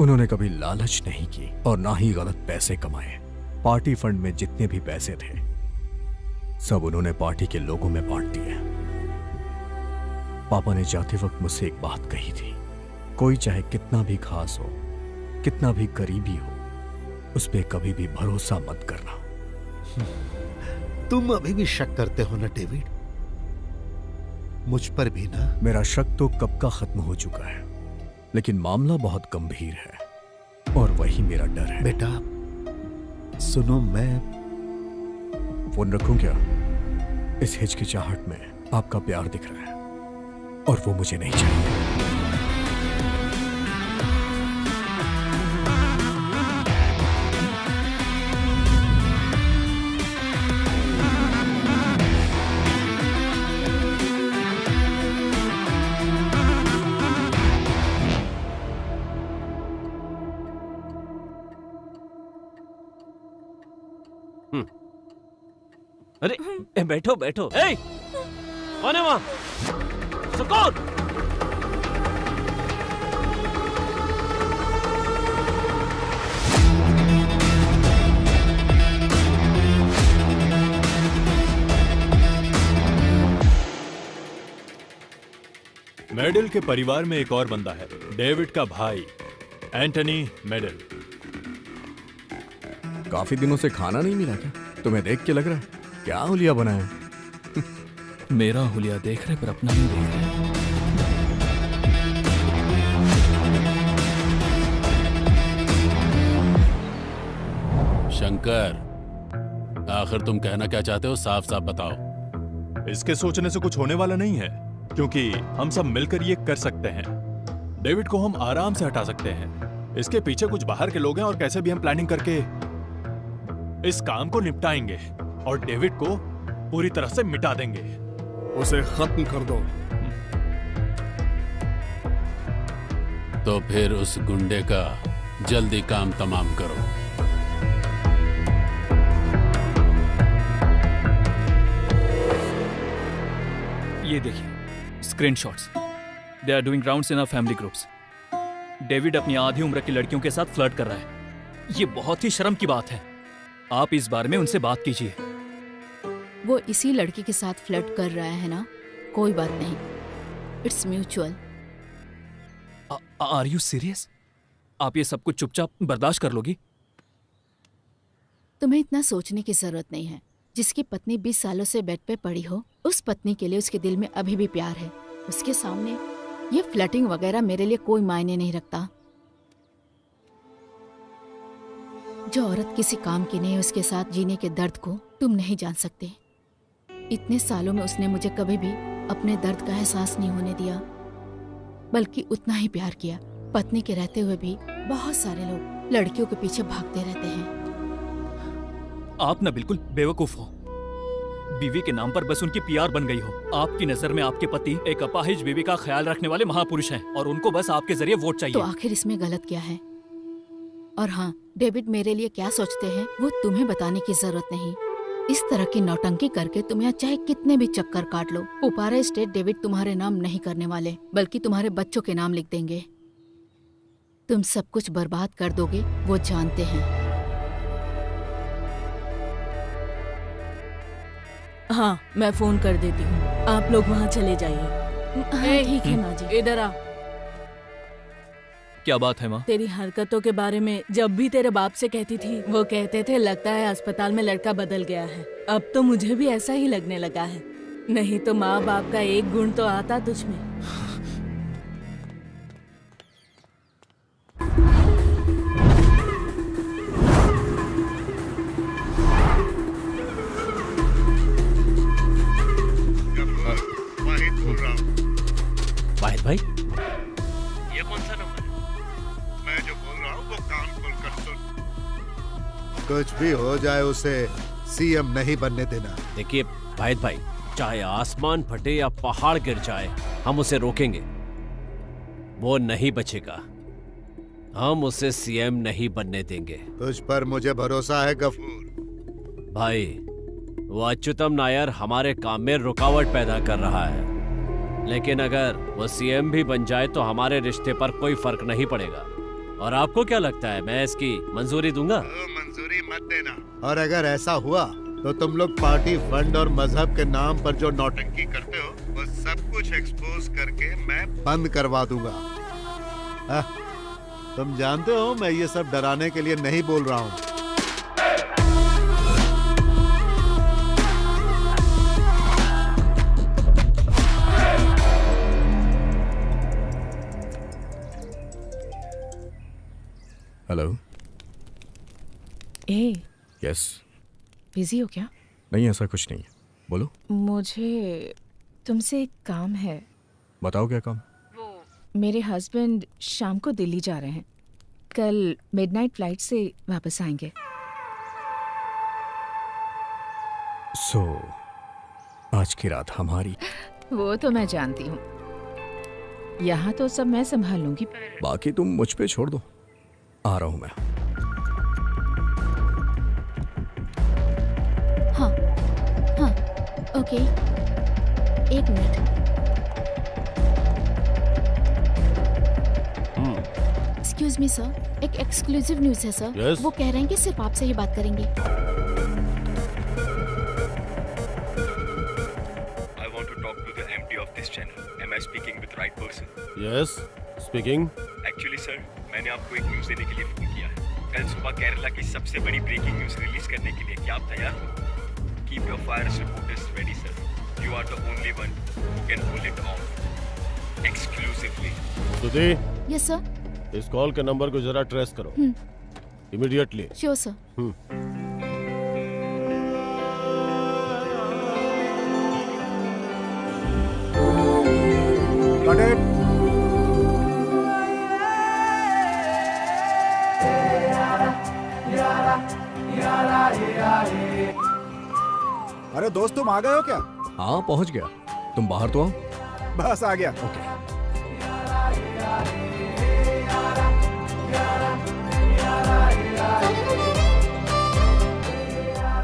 उन्होंने कभी लालच नहीं की और ना ही गलत पैसे कमाए। पार्टी फंड में जितने भी पैसे थे सब उन्होंने पार्टी के लोगों में बांट दिए। पापा ने जाते वक्त मुझसे एक बात कही थी, कोई चाहे कितना भी खास हो, कितना भी करीबी हो, उस पे कभी भी भरोसा मत करना। तुम अभी भी शक करते हो ना डेविड? मुझ पर भी ना? मेरा शक तो कब का खत्म हो चुका है, लेकिन मामला बहुत गंभीर है और वही मेरा डर है। बेटा सुनो, मैं फोन रखूं क्या? इस हिचकिचाहट में आपका प्यार दिख रहा है और वो मुझे नहीं चाहिए। अरे बैठो बैठो। ए, कौन है वहां? सुकून। मेडल के परिवार में एक और बंदा है, डेविड का भाई एंटनी मेडल। काफी दिनों से खाना नहीं मिला क्या? तुम्हें देख के लग रहा है क्या हुलिया बना है? मेरा हुलिया देख रहे पर अपना नहीं देख रहे। शंकर, आखिर तुम कहना क्या चाहते हो? साफ साफ बताओ। इसके सोचने से कुछ होने वाला नहीं है, क्योंकि हम सब मिलकर ये कर सकते हैं। डेविड को हम आराम से हटा सकते हैं। इसके पीछे कुछ बाहर के लोग हैं और कैसे भी हम प्लानिंग करके इस काम को निपटाएंगे और डेविड को पूरी तरह से मिटा देंगे। उसे खत्म कर दो। तो फिर उस गुंडे का जल्दी काम तमाम करो। ये देखिए screenshots. They are doing rounds in our family groups. David अपनी आधी उम्र की लड़कियों के साथ फ्लर्ट कर रहा है। ये बहुत ही शर्म की बात है। आप इस बारे में उनसे बात कीजिए। वो इसी लड़की के साथ फ्लर्ट कर रहा है ना? कोई बात नहीं, it's mutual. Are you serious? आप ये सब कुछ चुपचाप बर्दाश्त कर लोगी? तुम्हें इतना सोचने की जरूरत नहीं है। जिसकी पत्नी 20 सालों से बेड पे पड़ी हो, उस पत्नी के लिए उसके दिल में अभी भी प्यार है। उसके सामने ये फ्लर्टिंग वगैरह मेरे लिए कोई मायने नहीं रखता। जो औरत किसी काम की नहीं, उसके साथ जीने के दर्द को तुम नहीं जान सकते। इतने सालों में उसने मुझे कभी भी अपने दर्द का एहसास नहीं होने दिया, बल्कि उतना ही प्यार किया। पत्नी के रहते हुए भी बहुत सारे लोग लड़कियों के पीछे भागते रहते हैं। आप ना बिल्कुल बेवकूफ हो। बीवी के नाम पर बस उनकी पीआर बन गई हो। आपकी नजर में आपके पति एक अपाहिज बीवी का ख्याल रखने वाले महापुरुष हैं और उनको बस आपके जरिए वोट चाहिए। तो आखिर इसमें गलत क्या है? और हाँ, डेविड मेरे लिए क्या सोचते हैं वो तुम्हें बताने की जरूरत नहीं। इस तरह की नौटंकी करके तुम यहाँ चाहे कितने भी चक्कर काट लो, पुपारा स्टेट डेविड तुम्हारे नाम नहीं करने वाले, बल्कि तुम्हारे बच्चों के नाम लिख देंगे। तुम सब कुछ बर्बाद कर दोगे, वो जानते हैं। हाँ, मैं फोन कर देती हूँ, आप लोग वहाँ चले जाइए। ठीक है माँ जी। इधर आ। क्या बात है माँ? तेरी हरकतों के बारे में जब भी तेरे बाप से कहती थी, वो कहते थे लगता है अस्पताल में लड़का बदल गया है। अब तो मुझे भी ऐसा ही लगने लगा है। नहीं तो माँ बाप का एक गुण तो आता तुझ में। वाहिद भाई, ये कौन सा नंबर है? मैं जो बोल रहा हूँ वो कान खोलकर सुन। कुछ भी हो जाए उसे सीएम नहीं बनने देना। देखिए वाहिद भाई, चाहे आसमान फटे या पहाड़ गिर जाए, हम उसे रोकेंगे। वो नहीं बचेगा। हम उसे सीएम नहीं बनने देंगे। तुझ पर मुझे भरोसा है गफूर। भाई, वो अच्युतम नायर हमारे काम में रुकावट पैदा कर रहा है, लेकिन अगर वो सीएम भी बन जाए तो हमारे रिश्ते पर कोई फर्क नहीं पड़ेगा। और आपको क्या लगता है मैं इसकी मंजूरी दूंगा? मंजूरी मत देना। और अगर ऐसा हुआ तो तुम लोग पार्टी फंड और मजहब के नाम पर जो नौटंकी करते हो वो सब कुछ एक्सपोज करके मैं बंद करवा दूंगा। तुम जानते हो मैं ये सब डराने के लिए नहीं बोल रहा हूँ। हेलो। ए, यस। बिजी हो क्या? नहीं, ऐसा कुछ नहीं है, बोलो। मुझे तुमसे एक काम है। बताओ क्या काम? मेरे हस्बैंड शाम को दिल्ली जा रहे हैं। कल मिडनाइट फ्लाइट से वापस आएंगे। सो आज की रात हमारी। वो तो मैं जानती हूँ। यहाँ तो सब मैं संभाल लूंगी, पर बाकी तुम मुझ पे छोड़ दो, आ रहा हूँ मैं। हाँ हाँ, ओके, एक मिनट। एक्सक्यूज मी सर, एक एक्सक्लूसिव न्यूज़ है सर। Yes? वो कह रहे हैं कि सिर्फ आपसे ही बात करेंगे। I want to talk to the MD of this channel. Am I speaking with right person? Yes speaking. Actually sir, मैंने आपको एक न्यूज़ देने के लिए फोन किया है। कल सुबह केरला की सबसे बड़ी ब्रेकिंग न्यूज़ रिलीज करने के लिए क्या आप तैयार हो? Keep your fire reporters ready sir. You are the only one who can pull it off. Exclusively. सुधी, यस सर। इस कॉल के नंबर को जरा ट्रेस करो इमीडिएटली। Sure sir. अरे दोस्त, तुम आ गए हो क्या? हाँ, पहुंच गया। तुम बाहर तो आओ। बस आ गया। ओके।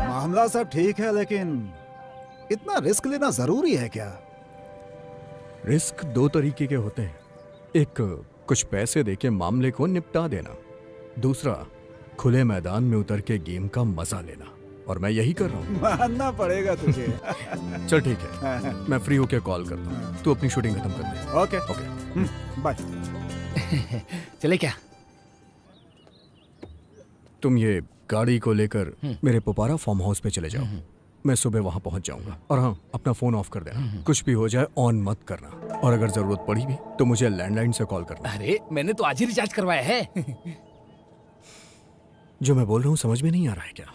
मामला सब ठीक है, लेकिन इतना रिस्क लेना जरूरी है क्या? रिस्क दो तरीके के होते हैं। एक, कुछ पैसे देके मामले को निपटा देना। दूसरा, खुले मैदान में उतर के गेम का मजा लेना। और मैं यही कर रहा हूँ। मानना पड़ेगा तुझे। चल ठीक है, मैं फ्री होके कॉल करता हूँ। तू अपनी शूटिंग खत्म कर दे। Okay okay, bye. चले क्या? तुम ये गाड़ी को लेकर मेरे पुपारा फार्म हाउस पे चले जाओ। मैं सुबह वहां पहुंच जाऊंगा। और हाँ, अपना फोन ऑफ कर देना। कुछ भी हो जाए ऑन मत करना। और अगर जरूरत पड़ी भी तो मुझे लैंडलाइन से कॉल करना। अरे मैंने तो आज ही रिचार्ज करवाया है। जो मैं बोल रहा हूँ समझ में नहीं आ रहा है क्या?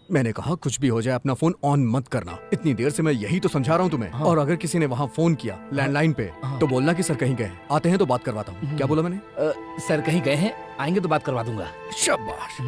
मैंने कहा कुछ भी हो जाए अपना फोन ऑन मत करना। इतनी देर से मैं यही तो समझा रहा हूँ तुम्हें। और अगर किसी ने वहाँ फोन किया लैंडलाइन पे तो बोलना कि सर कहीं गए, आते हैं तो बात करवाता हूँ। क्या बोला मैंने? सर कहीं गए हैं, आएंगे तो बात करवा दूंगा। शाबाश।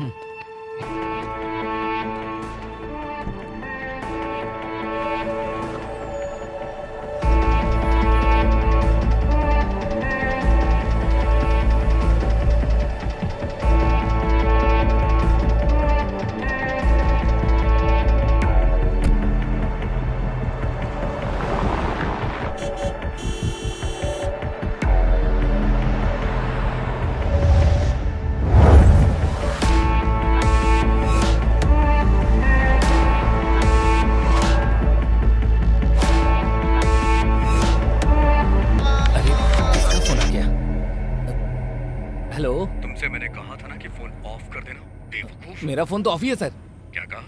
हेलो, तुमसे मैंने कहा था ना कि फोन ऑफ कर देना, बेवकूफ। मेरा फोन तो ऑफ ही है सर। क्या कहा?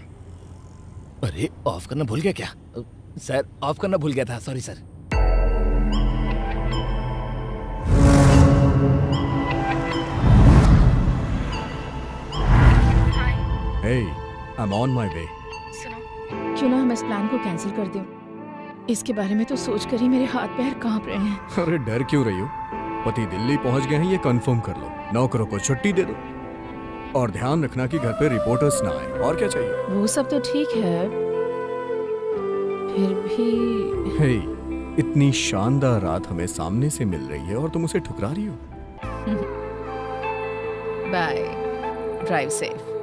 अरे ऑफ करना भूल गया क्या? सर ऑफ करना भूल गया था, sorry sir. Hey, I'm on my way. क्यों ना हम इस प्लान को कैंसिल कर दें? इसके बारे में तो सोचकर ही मेरे हाथ पैर कांप रहे हैं। अरे डर क्यों रही हो? पति दिल्ली पहुंच गए हैं, ये कंफर्म कर लो। नौकरों को छुट्टी दे दो और ध्यान रखना कि घर पे रिपोर्टर्स ना आए। और क्या चाहिए? वो सब तो ठीक है, फिर भी हे, इतनी शानदार रात हमें सामने से मिल रही है और तुम उसे ठुकरा रही हो। Bye, drive safe.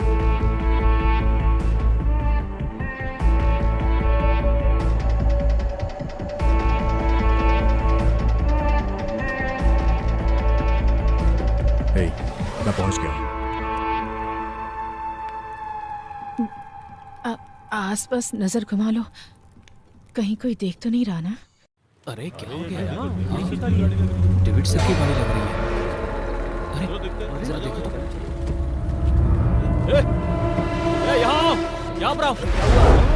हे, मैं पहुंच गया। आसपास नजर घुमा लो, कहीं कोई देख तो नहीं रहा ना? अरे क्या हो गया? डेविड सर की गाड़ी लग रही है। अरे जरा देखो तो। यहाँ पर आओ।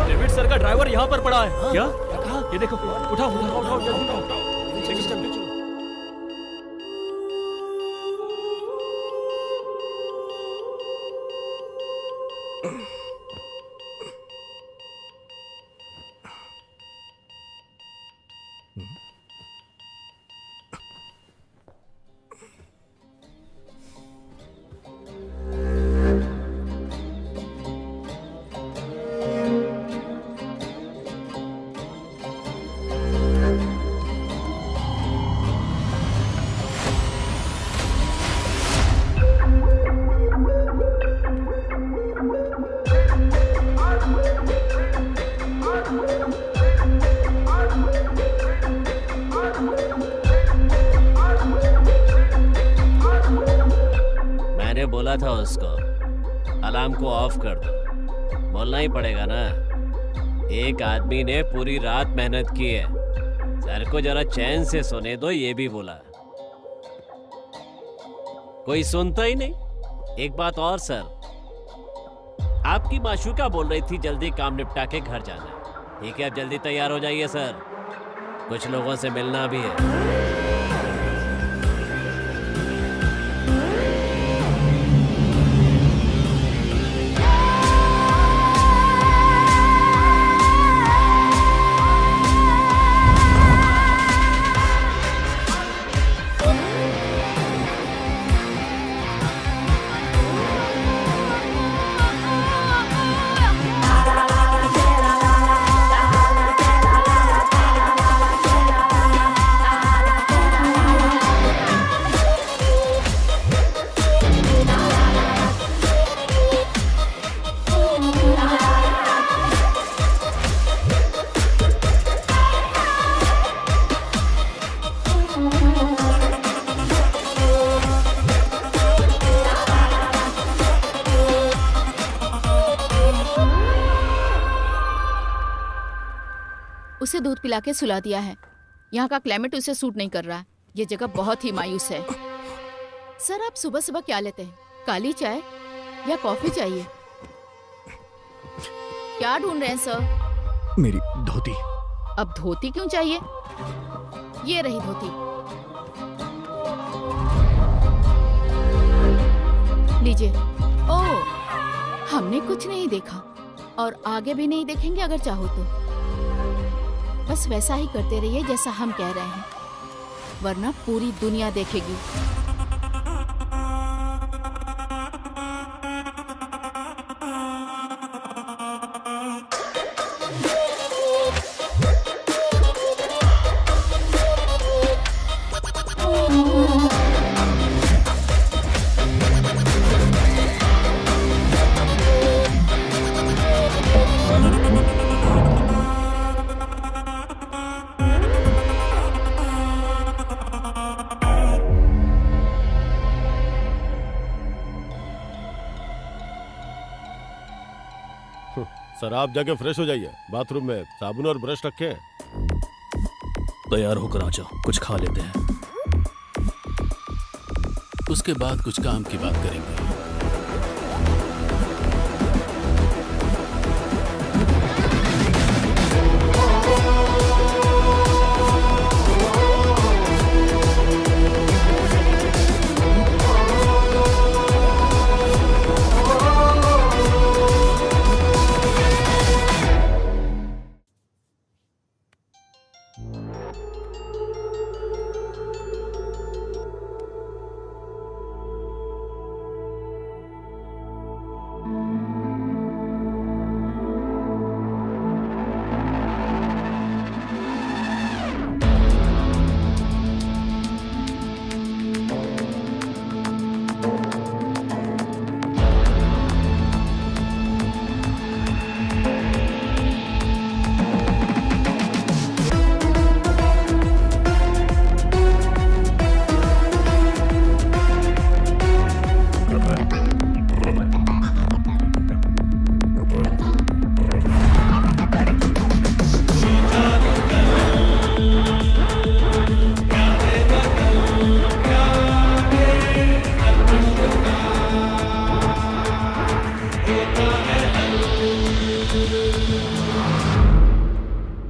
डेविड सर का ड्राइवर यहाँ पर पड़ा है। क्या कहा? ये देखो, उठाओ उठाओ उठाओ जल्दी उठाओ। बोला था उसको अलार्म को ऑफ कर दो, बोलना ही पड़ेगा ना। एक आदमी ने पूरी रात मेहनत की है, सर को जरा चैन से सोने दो, ये भी बोला। कोई सुनता ही नहीं। एक बात और सर, आपकी माशूका बोल रही थी जल्दी काम निपटा के घर जाना। ठीक है, अब जल्दी तैयार हो जाइए सर, कुछ लोगों से मिलना भी है। उसे दूध पिला के सुला दिया है। यहाँ का क्लाइमेट उसे सूट नहीं कर रहा है। ये जगह बहुत ही मायूस है। सर आप सुबह सुबह क्या लेते हैं, काली चाय या कॉफी चाहिए? क्या ढूंढ रहे हैं सर? मेरी धोती। अब धोती क्यों चाहिए? ये रही धोती, लीजिए। ओह, हमने कुछ नहीं देखा। और आगे भी नहीं देखेंगे अगर चाहो तो। बस वैसा ही करते रहिए जैसा हम कह रहे हैं, वरना पूरी दुनिया देखेगी। सर आप जाके फ्रेश हो जाइए, बाथरूम में साबुन और ब्रश रखे हैं। तैयार होकर आ जाओ, कुछ खा लेते हैं। उसके बाद कुछ काम की बात करेंगे।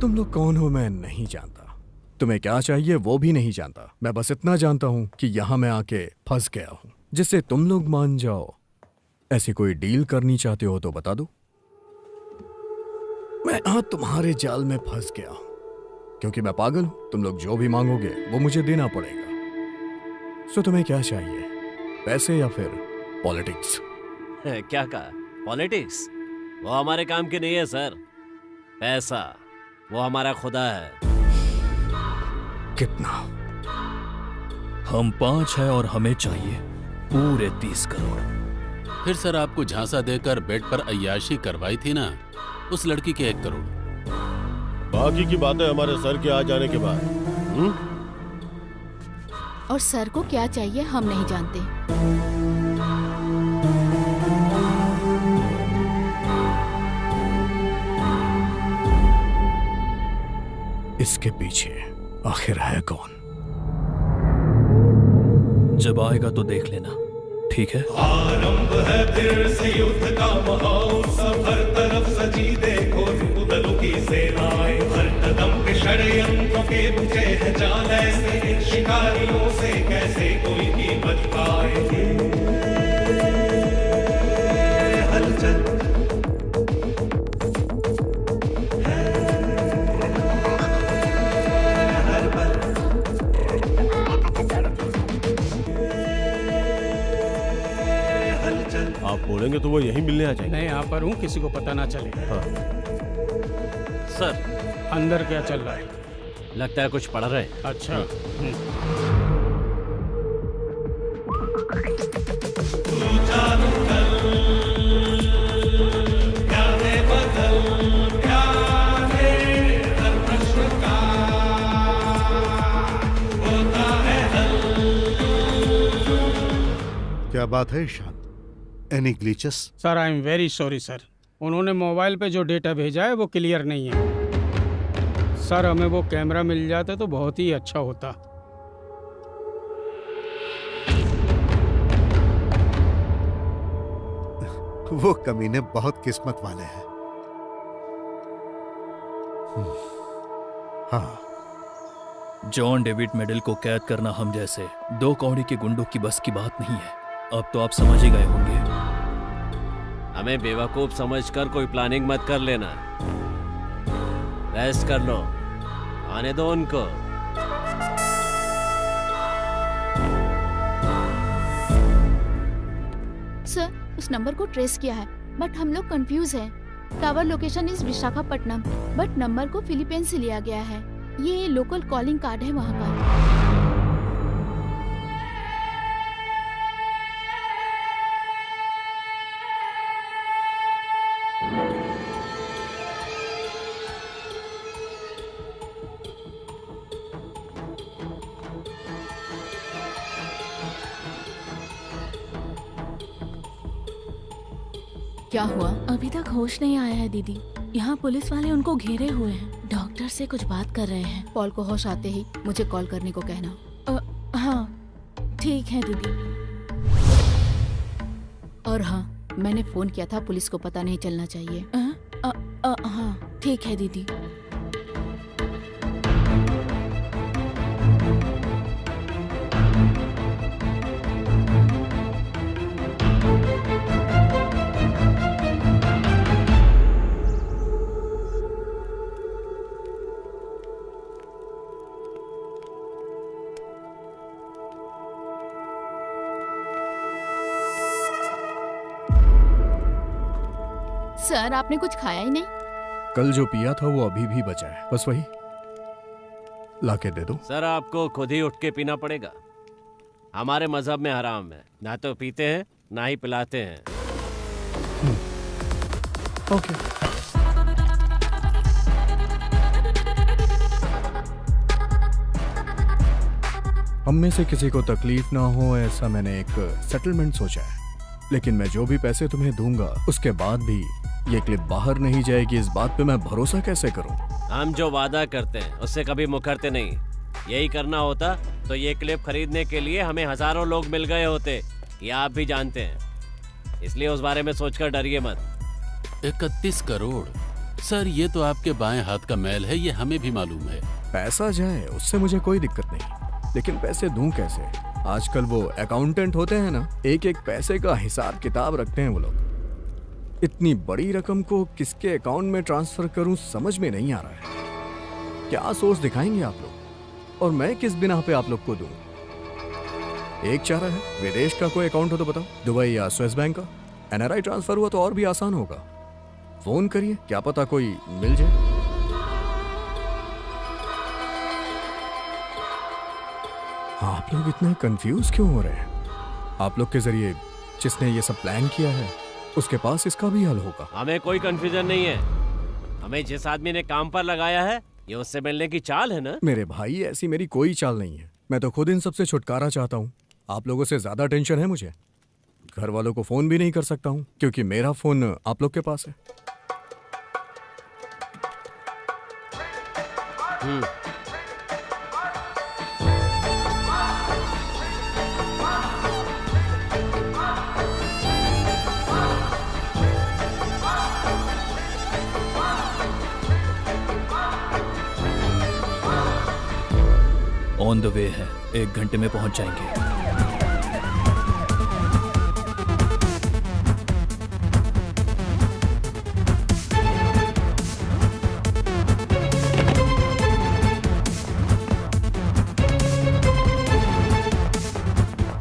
तुम लोग कौन हो मैं नहीं जानता, तुम्हें क्या चाहिए वो भी नहीं जानता। मैं बस इतना जानता हूं कि यहां मैं आके फंस गया हूं, जिससे तुम लोग मान जाओ। ऐसी कोई डील करनी चाहते हो तो बता दो। मैं यहां तुम्हारे जाल में फंस गया हूं क्योंकि मैं पागल हूं। तुम लोग जो भी मांगोगे वो मुझे देना पड़ेगा। सो तुम्हें क्या चाहिए, पैसे या फिर पॉलिटिक्स? क्या कहा? पॉलिटिक्स? वो हमारे काम की नहीं है सर। पैसा वो हमारा खुदा है। कितना? हम 5 है और हमें चाहिए पूरे 30 करोड़। फिर सर आपको झांसा देकर बेड पर अय्याशी करवाई थी ना, उस लड़की के 1 करोड़। बाकी की बातें हमारे सर के आ जाने के बाद। और सर को क्या चाहिए हम नहीं जानते। इसके पीछे आखिर है कौन? जब आएगा तो देख लेना, ठीक है? आरंभ है फिर से युद्ध का महोत्सव, हर तरफ सजी देखो रुदलों की सेनाएं, हर कदम पे षड्यंत्रों के बुझे हैं जाल ऐसे, इन शिकारियों से कैसे कोई भी बच पाए। हलचल आप बोलेंगे तो वो यहीं मिलने आ जाएंगे। मैं यहाँ पर हूँ, किसी को पता ना चले। हाँ। सर अंदर क्या चल रहा है? लगता है कुछ पढ़ रहे हैं। अच्छा। क्या बात है Ishaan? Any glitches? Sir I am very sorry sir, उन्होंने मोबाइल पे जो डेटा भेजा है वो क्लियर नहीं है। सर हमें वो कैमरा मिल जाता तो बहुत ही अच्छा होता। वो कमीने बहुत किस्मत वाले हैं। हाँ, जॉन डेविड मेडल को कैद करना हम जैसे 2 कौड़ी के गुंडों की बस की बात नहीं है। अब तो आप समझ ही गए होंगे। हमें बेवकूफ समझकर कोई प्लानिंग मत कर लेना। रेस्ट कर लो, आने दो उनको। सर, उस नंबर को ट्रेस किया है, बट हम लोग कंफ्यूज हैं। Tower location is Visakhapatnam, but number को फिलीपींस से लिया गया है। ये लोकल कॉलिंग कार्ड है वहाँ का। क्या हुआ? अभी तक होश नहीं आया है दीदी। यहाँ पुलिस वाले उनको घेरे हुए हैं। डॉक्टर से कुछ बात कर रहे हैं। पॉल को होश आते ही मुझे कॉल करने को कहना। हाँ ठीक है दीदी। और हाँ, मैंने फोन किया था, पुलिस को पता नहीं चलना चाहिए। हाँ ठीक है दीदी। सर, आपने कुछ खाया ही नहीं? कल जो पिया था वो अभी भी बचा है, बस वही लाके दे दो। सर, आपको खुद ही उठ के पीना पड़ेगा। हमारे मजहब में हराम है, ना तो पीते हैं ना ही पिलाते हैं। ओके। हम में से किसी को तकलीफ ना हो ऐसा मैंने एक सेटलमेंट सोचा है, लेकिन मैं जो भी पैसे तुम्हें दूंगा उसके बाद भी ये क्लिप बाहर नहीं जाएगी, इस बात पे मैं भरोसा कैसे करूं? हम जो वादा करते हैं उससे कभी मुकरते नहीं। यही करना होता तो ये क्लिप खरीदने के लिए हमें हजारों लोग मिल गए होते, ये आप भी जानते हैं। इसलिए उस बारे में सोचकर डरिए मत। 31 करोड़ सर, ये तो आपके बाएं हाथ का मैल है, ये हमें भी मालूम है। पैसा जाए उससे मुझे कोई दिक्कत नहीं, लेकिन पैसे दूं कैसे? आजकल वो अकाउंटेंट होते हैं ना, एक एक पैसे का हिसाब किताब रखते हैं वो लोग। इतनी बड़ी रकम को किसके अकाउंट में ट्रांसफर करूं समझ में नहीं आ रहा है। क्या सोच दिखाएंगे आप लोग, और मैं किस बिना पे आप लोग को दूं? एक चारा है, विदेश का कोई अकाउंट हो तो बताओ, दुबई या स्विस बैंक का। एनआरआई ट्रांसफर हुआ तो और भी आसान होगा। फोन करिए, क्या पता कोई मिल जाए। आप लोग इतने कंफ्यूज क्यों हो रहे हैं? आप लोग के जरिए जिसने ये सब प्लान किया है उसके पास इसका भी हल होगा। हमें कोई कंफ्यूजन नहीं है। हमें जिस आदमी ने काम पर लगाया है ये उससे मिलने की चाल है ना। मेरे भाई, ऐसी मेरी कोई चाल नहीं है। मैं तो खुद इन सबसे छुटकारा चाहता हूँ। आप लोगों से ज्यादा टेंशन है मुझे। घर वालों को फोन भी नहीं कर सकता हूँ क्योंकि मेरा फोन आप लोग के पास है। ऑन द वे है, 1 घंटे में पहुंच जाएंगे।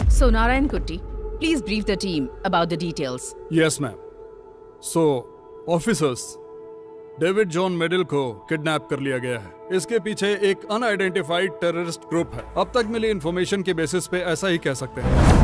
So Narayan Kutti, please brief the team about the details. Yes, ma'am. So, officers, David John Medill को किडनैप कर लिया गया है। इसके पीछे एक अनआइडेंटिफाइड टेररिस्ट ग्रुप है। अब तक मिली इंफॉर्मेशन के बेसिस पे ऐसा ही कह सकते हैं।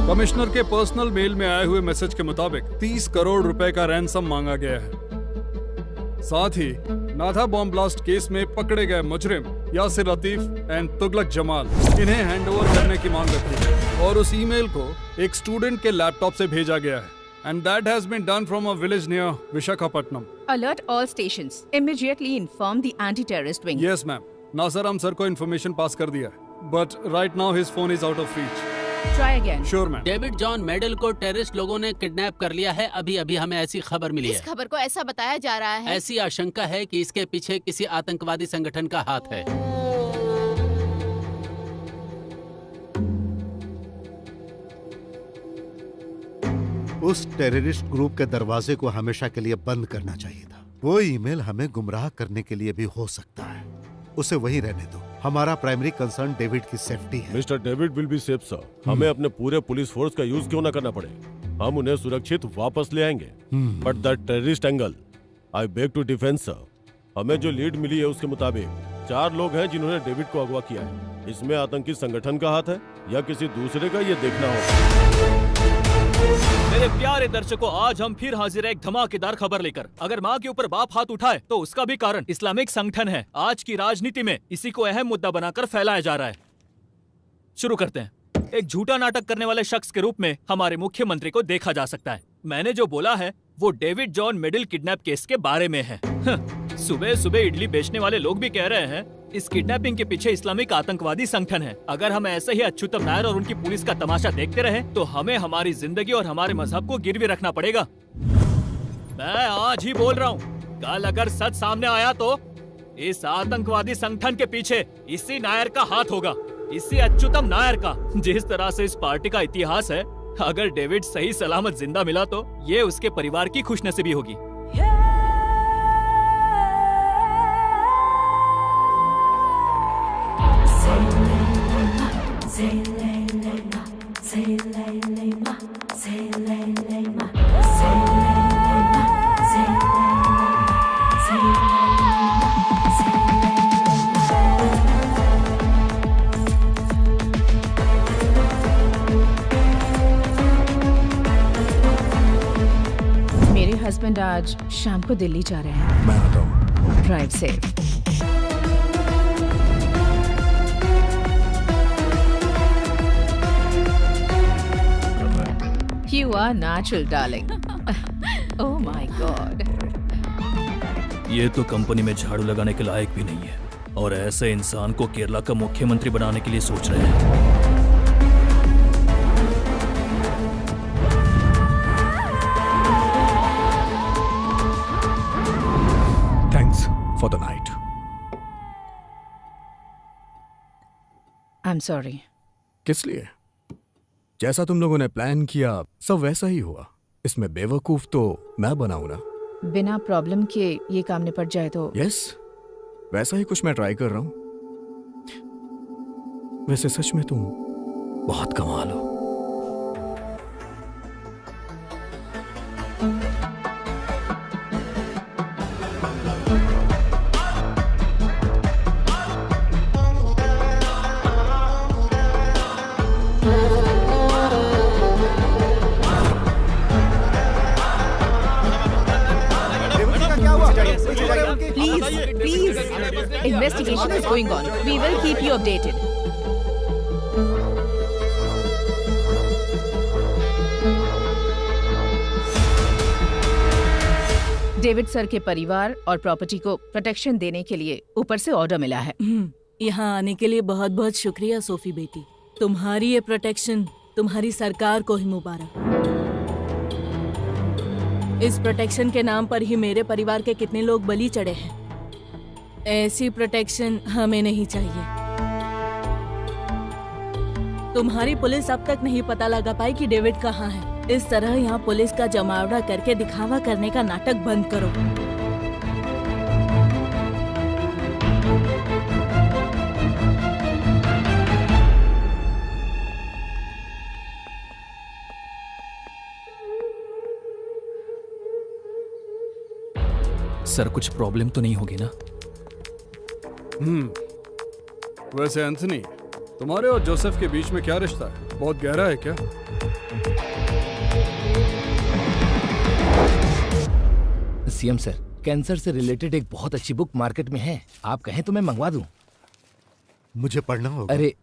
कमिश्नर के पर्सनल मेल में आए हुए मैसेज के मुताबिक 30 करोड़ रुपए का रैंसम मांगा गया है। साथ ही नाथा बॉम्ब ब्लास्ट केस में पकड़े गए मुजरिम यासिर लतीफ एंड तुगलक जमाल, इन्हें हैंडओवर करने की मांग रखी है। और उस ईमेल को एक स्टूडेंट के लैपटॉप से भेजा गया है। And that has been done from a village near Visakhapatnam. Alert all stations. Immediately inform the anti-terrorist wing. Yes ma'am, Nasar हम सर को इन्फॉर्मेशन पास कर दिया है, but right now his phone is out of reach. Try again. Sure ma'am. David John Medal को terrorist लोगों ने kidnap कर लिया है। अभी अभी हमें ऐसी खबर मिली इस है। खबर को ऐसा बताया जा रहा है। ऐसी आशंका है कि इसके पीछे किसी आतंकवादी संगठन का हाथ है। उस टेररिस्ट ग्रुप के दरवाजे को हमेशा के लिए बंद करना चाहिए था। वो ईमेल हमें गुमराह करने के लिए भी हो सकता है। उसे वहीं रहने दो। हमारा प्राइमरी कंसर्न डेविड की सेफ्टी है। Mister David will be safe sir. हमें अपने पूरे पुलिस फोर्स का यूज क्यों ना करना पड़े, हम उन्हें सुरक्षित वापस ले आएंगे। But the terrorist angle I beg to defence sir. हमें जो लीड मिली है उसके मुताबिक 4 लोग हैं जिन्होंने डेविड को अगवा किया है। इसमें आतंकी संगठन का हाथ है या किसी दूसरे का, ये देखना होगा। मेरे प्यारे दर्शकों, आज हम फिर हाजिर है एक धमाकेदार खबर लेकर। अगर माँ के ऊपर बाप हाथ उठाए तो उसका भी कारण इस्लामिक संगठन है। आज की राजनीति में इसी को अहम मुद्दा बनाकर फैलाया जा रहा है। शुरू करते हैं। एक झूठा नाटक करने वाले शख्स के रूप में हमारे मुख्यमंत्री को देखा जा सकता है। मैंने जो बोला है वो David John middle kidnap case के बारे में है। सुबह सुबह इडली बेचने वाले लोग भी कह रहे हैं इस किडनैपिंग के पीछे इस्लामिक आतंकवादी संगठन है। अगर हम ऐसे ही अच्युतम नायर और उनकी पुलिस का तमाशा देखते रहे तो हमें हमारी जिंदगी और हमारे मजहब को गिरवी रखना पड़ेगा। मैं आज ही बोल रहा हूँ, कल अगर सच सामने आया तो इस आतंकवादी संगठन के पीछे इसी नायर का हाथ होगा, इसी अच्युतम नायर का। जिस तरह से इस पार्टी का इतिहास है, अगर डेविड सही सलामत जिंदा मिला तो ये उसके परिवार की खुशनसीबी होगी। मेरे हस्बैंड आज शाम को दिल्ली जा रहे हैं। मैं आता हूँ। Drive safe. You are natural, darling. Oh my God. ये तो कंपनी में झाड़ू लगाने के लायक भी नहीं है और ऐसे इंसान को केरला का मुख्यमंत्री बनाने के लिए सोच रहे हैं। Thanks for the night. I'm sorry. किस लिए? जैसा तुम लोगों ने प्लान किया सब वैसा ही हुआ। इसमें बेवकूफ तो मैं बनाऊं ना। बिना प्रॉब्लम के ये काम निपट जाए तो। यस, वैसा ही कुछ मैं ट्राई कर रहा हूं। वैसे सच में तुम बहुत कमाल हो। Please, investigation is going on. We will keep you updated. David sir के परिवार और प्रॉपर्टी को प्रोटेक्शन देने के लिए ऊपर से ऑर्डर मिला है। यहाँ आने के लिए बहुत बहुत शुक्रिया सोफी बेटी। तुम्हारी ये प्रोटेक्शन तुम्हारी सरकार को ही मुबारक। इस प्रोटेक्शन के नाम पर ही मेरे परिवार के कितने लोग बलि चढ़े हैं। ऐसी प्रोटेक्शन हमें नहीं चाहिए। तुम्हारी पुलिस अब तक नहीं पता लगा पाई कि डेविड कहाँ है। इस तरह यहाँ पुलिस का जमावड़ा करके दिखावा करने का नाटक बंद करो। सर कुछ प्रॉब्लम तो नहीं होगी ना? वैसे एंथनी, तुम्हारे और जोसेफ के बीच में क्या रिश्ता है? बहुत गहरा है क्या? सीएम सर, कैंसर से रिलेटेड एक बहुत अच्छी बुक मार्केट में है। आप कहें तो मैं मंगवा दूं। मुझे पढ़ना होगा। अरे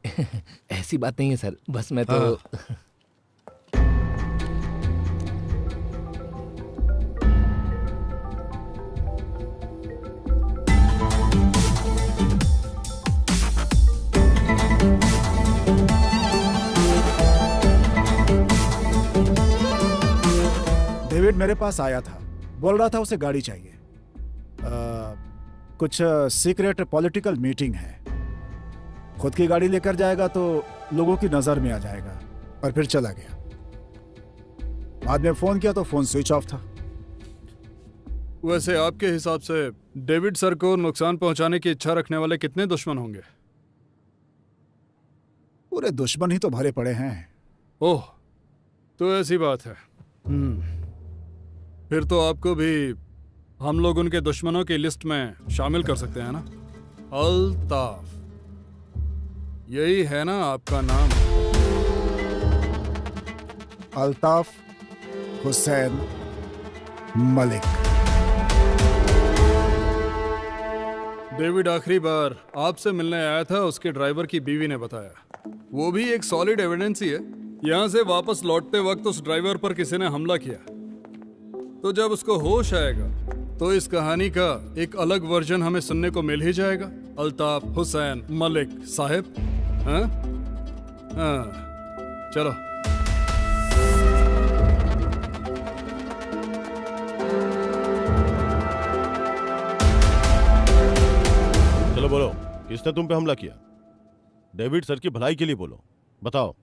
ऐसी बात नहीं है सर, बस मैं तो डेविड मेरे पास आया था, बोल रहा था उसे गाड़ी चाहिए। कुछ सीक्रेट पॉलिटिकल मीटिंग है। खुद की गाड़ी लेकर जाएगा तो लोगों की नजर में आ जाएगा, और फिर चला गया। बाद में फोन किया तो फोन स्विच ऑफ था। वैसे आपके हिसाब से डेविड सर को नुकसान पहुंचाने की इच्छा रखने वाले कितने दुश्मन होंगे? पूरे दुश्मन ही तो भरे पड़े हैं। ओह, तो ऐसी बात है। फिर तो आपको भी हम लोग उनके दुश्मनों की लिस्ट में शामिल कर सकते हैं ना? अल्ताफ, यही है ना आपका नाम? अल्ताफ हुसैन मलिक। डेविड आखिरी बार आपसे मिलने आया था, उसके ड्राइवर की बीवी ने बताया। वो भी एक सॉलिड एविडेंस ही है। यहाँ से वापस लौटते वक्त उस ड्राइवर पर किसी ने हमला किया, तो जब उसको होश आएगा तो इस कहानी का एक अलग वर्जन हमें सुनने को मिल ही जाएगा। अल्ताफ हुसैन मलिक साहब। हाँ हाँ, चलो। चलो बोलो, किसने तुम पे हमला किया? डेविड सर की भलाई के लिए बोलो, बताओ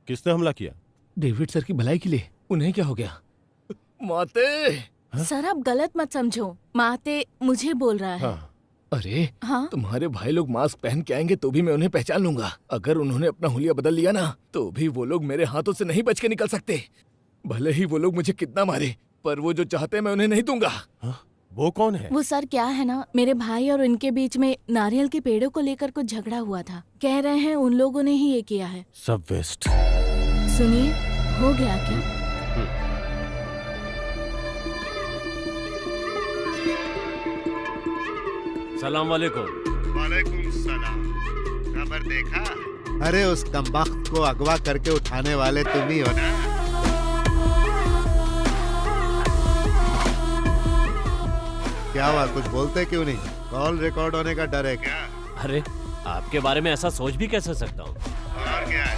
किसने हमला किया? डेविड सर की भलाई के लिए? उन्हें क्या हो गया? माते! सर आप गलत मत समझो, माते मुझे बोल रहा है। हाँ। अरे हाँ? तुम्हारे भाई लोग मास्क पहन के आएंगे तो भी मैं उन्हें पहचान लूंगा। अगर उन्होंने अपना हुलिया बदल लिया ना, तो भी वो लोग मेरे हाथों से नहीं बच के निकल सकते। भले ही वो लोग मुझे कितना मारे, पर वो जो चाहते हैं मैं उन्हें नहीं दूंगा। वो कौन है? वो सर क्या है ना, मेरे भाई और उनके बीच में नारियल के पेड़ों को लेकर कुछ झगड़ा हुआ था। कह रहे हैं उन लोगों ने ही ये किया है। सब वेस्ट। सुनिए, हो गया क्या? सलाम वालेकुम। वालेकुम सलाम। खबर देखा? अरे उस कमबख्त को अगवा करके उठाने वाले तुम ही हो ना? क्या हुआ, कुछ बोलते क्यों नहीं? कॉल रिकॉर्ड होने का डर है क्या? अरे आपके बारे में ऐसा सोच भी कैसे सकता हूँ? और क्या है?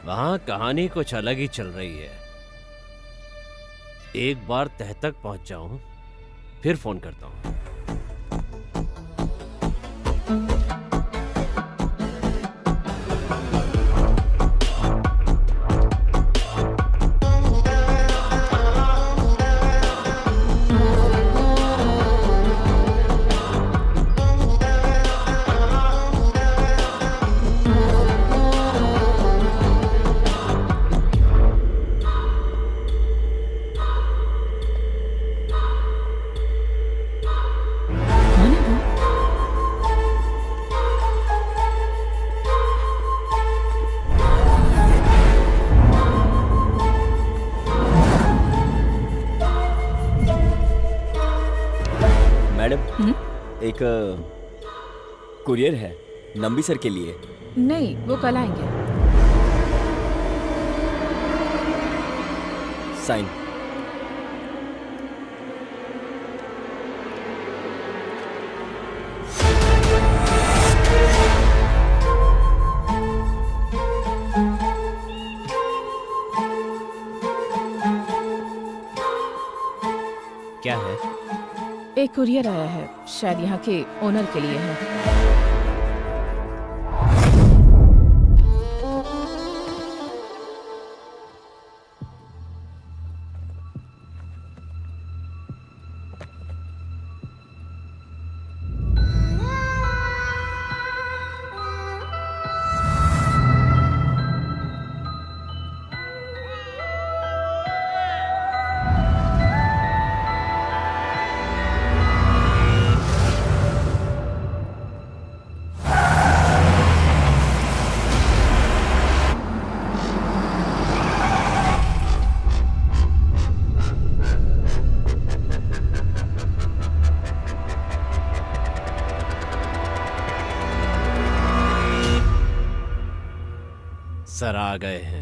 वहाँ कहानी कुछ अलग ही चल रही है। एक बार तह तक पहुंच जाऊं, फिर फोन करता हूं। एक कुरियर है नंबी सर के लिए। नहीं, वो कल आएंगे। साइन। क्या है? एक कुरियर आया है, शायद यहाँ के ओनर के लिए है। सर आ गए हैं।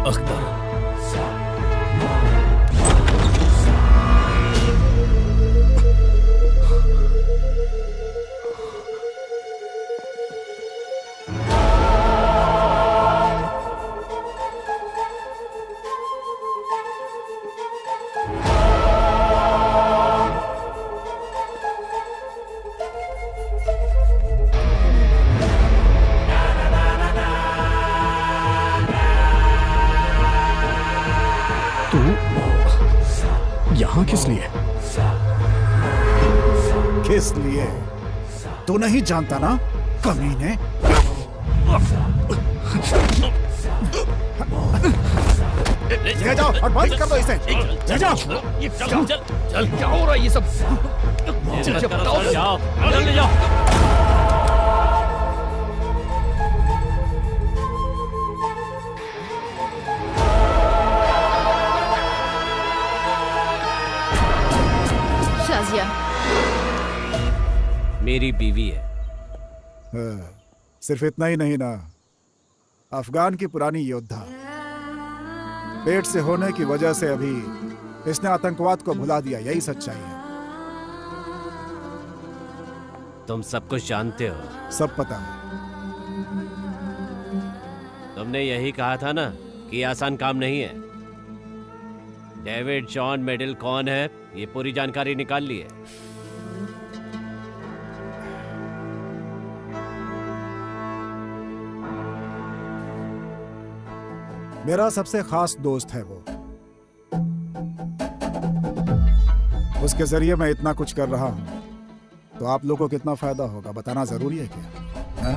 अख्तर। यहाँ किस लिए? किस लिए? तू नहीं जानता ना, कमीने? ले जाओ और बंद कर दो इसे। ले जाओ। चल चल चल, क्या हो रहा है ये सब? जाओ जल्दी जाओ। शाजिया मेरी बीवी है। सिर्फ इतना ही नहीं ना, अफगान की पुरानी योद्धा। पेट से होने की वजह से अभी इसने आतंकवाद को भुला दिया, यही सच्चाई है। तुम सब कुछ जानते हो। सब पता है। तुमने यही कहा था ना कि आसान काम नहीं है। डेविड जॉन मेडल कौन है, ये पूरी जानकारी निकाल ली है। मेरा सबसे खास दोस्त है वो। उसके जरिए मैं इतना कुछ कर रहा हूं, तो आप लोगों को कितना फायदा होगा बताना जरूरी है क्या? हा?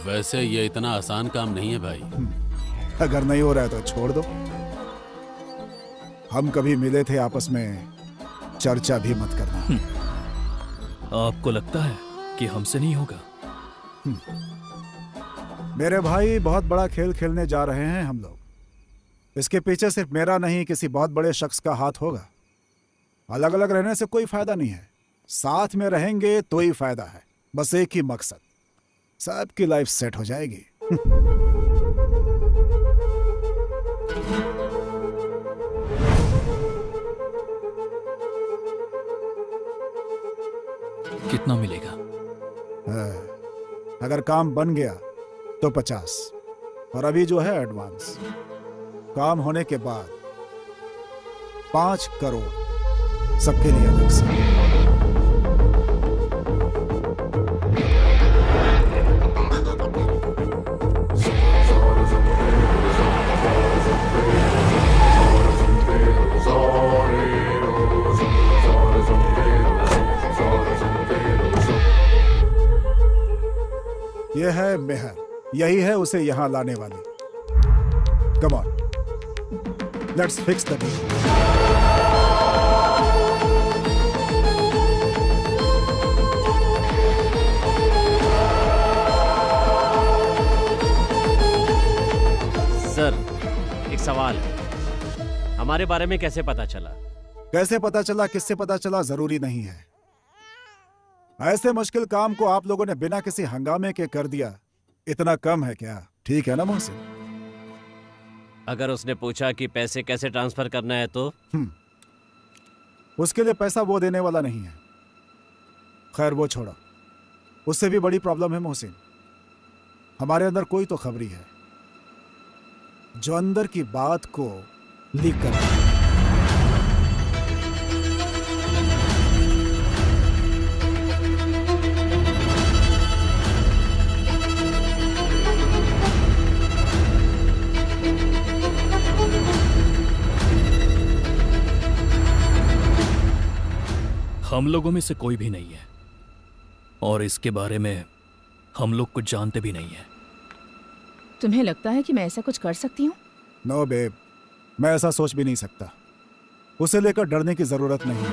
वैसे ये इतना आसान काम नहीं है भाई। अगर नहीं हो रहा है तो छोड़ दो। हम कभी मिले थे आपस में, चर्चा भी मत करना। आपको लगता है कि हमसे नहीं होगा? मेरे भाई, बहुत बड़ा खेल खेलने जा रहे हैं हम लोग। इसके पीछे सिर्फ मेरा नहीं, किसी बहुत बड़े शख्स का हाथ होगा। अलग अलग रहने से कोई फायदा नहीं है, साथ में रहेंगे तो ही फायदा है। बस एक ही मकसद, सबकी लाइफ सेट हो जाएगी। कितना मिलेगा? अगर काम बन गया तो 50, और अभी जो है एडवांस। काम होने के बाद 5 करोड़ सबके लिए अलग से। यह है मेहर, यही है उसे यहां लाने वाली। Come on, let's fix the deal. Sir, एक सवाल है। हमारे बारे में कैसे पता चला? कैसे पता चला, किससे पता चला, जरूरी नहीं है। ऐसे मुश्किल काम को आप लोगों ने बिना किसी हंगामे के कर दिया। इतना कम है क्या? ठीक है ना मोहसिन? अगर उसने पूछा कि पैसे कैसे ट्रांसफर करना है तो? उसके लिए पैसा वो देने वाला नहीं है। खैर वो छोड़ो, उससे भी बड़ी प्रॉब्लम है मोहसिन। हमारे अंदर कोई तो खबरी है जो अंदर की बात को लीक कर रहा है। हम लोगों में से कोई भी नहीं है, और इसके बारे में हम लोग कुछ जानते भी नहीं है। तुम्हें लगता है कि मैं ऐसा कुछ कर सकती हूँ? नो बेब, मैं ऐसा सोच भी नहीं सकता। उसे लेकर डरने की जरूरत नहीं है।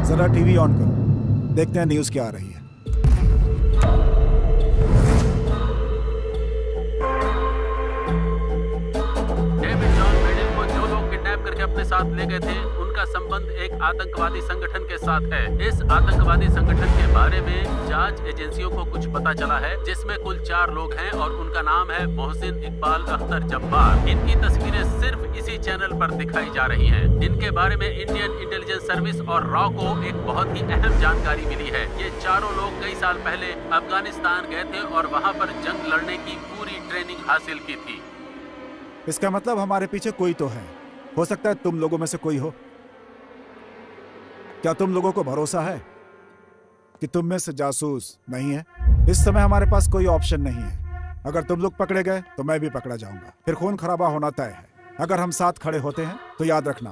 जरा टीवी ऑन करो, देखते हैं न्यूज़ क्या आ रही है। डेविड जॉन मेडल को जो लोग किडनैप करके अपने साथ ले गए थे, उनका संबंध एक आतंकवादी संगठन के साथ है। इस आतंकवादी संगठन के बारे में जांच एजेंसियों को कुछ पता चला है, जिसमें कुल 4 लोग हैं और उनका नाम है मोहसिन इकबाल अख्तर जब्बार। इनकी तस्वीरें सिर्फ इसी चैनल पर दिखाई जा रही हैं। इनके बारे में इंडियन इंटेलिजेंस सर्विस और रॉ को एक बहुत ही अहम जानकारी मिली है। ये चारों लोग कई साल पहले अफगानिस्तान गए थे और वहाँ पर जंग लड़ने की पूरी ट्रेनिंग हासिल की थी। इसका मतलब हमारे पीछे कोई तो है। हो सकता है तुम लोगों में से कोई हो। क्या तुम लोगों को भरोसा है कि तुम में से जासूस नहीं है? इस समय हमारे पास कोई ऑप्शन नहीं है। अगर तुम लोग पकड़े गए तो मैं भी पकड़ा जाऊंगा, फिर खून खराबा होना तय है। अगर हम साथ खड़े होते हैं तो याद रखना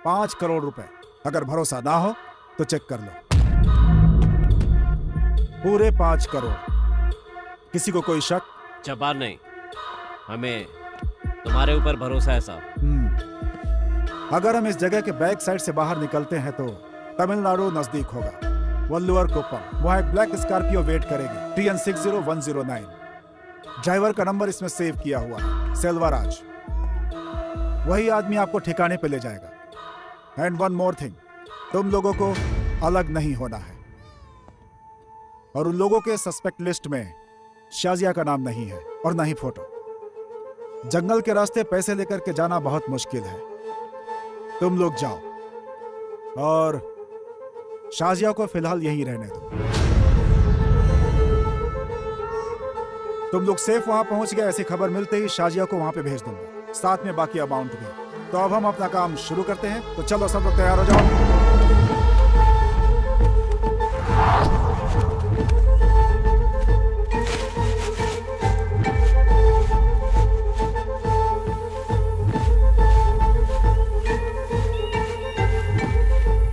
5 करोड़ रुपए। अगर भरोसा ना हो तो चेक कर लो, पूरे 5 करोड़। किसी को कोई शक? जब्बार नहीं, हमें तुम्हारे ऊपर भरोसा है साहब। अगर हम इस जगह के बैक साइड से बाहर निकलते हैं तो तमिलनाडु नजदीक होगा, वल्लुवर कोप्पम। वहां एक ब्लैक स्कॉर्पियो वेट करेगी, TN 60109। ड्राइवर का नंबर इसमें सेव किया हुआ है, सेल्वाराज। वही आदमी आपको ठिकाने पे ले जाएगा। एंड वन मोर थिंग, तुम लोगों को अलग नहीं होना है। और उन लोगों के सस्पेक्ट लिस्ट में शाजिया का नाम नहीं है और ना ही फोटो। जंगल के रास्ते पैसे लेकर के जाना बहुत मुश्किल है। तुम लोग जाओ और शाजिया को फिलहाल यहीं रहने दो। तुम लोग सेफ वहां पहुंच गए, ऐसी खबर मिलते ही शाजिया को वहां पे भेज दूंगा, साथ में बाकी अमाउंट भी। तो अब हम अपना काम शुरू करते हैं। तो चलो सब लोग तैयार हो जाओ।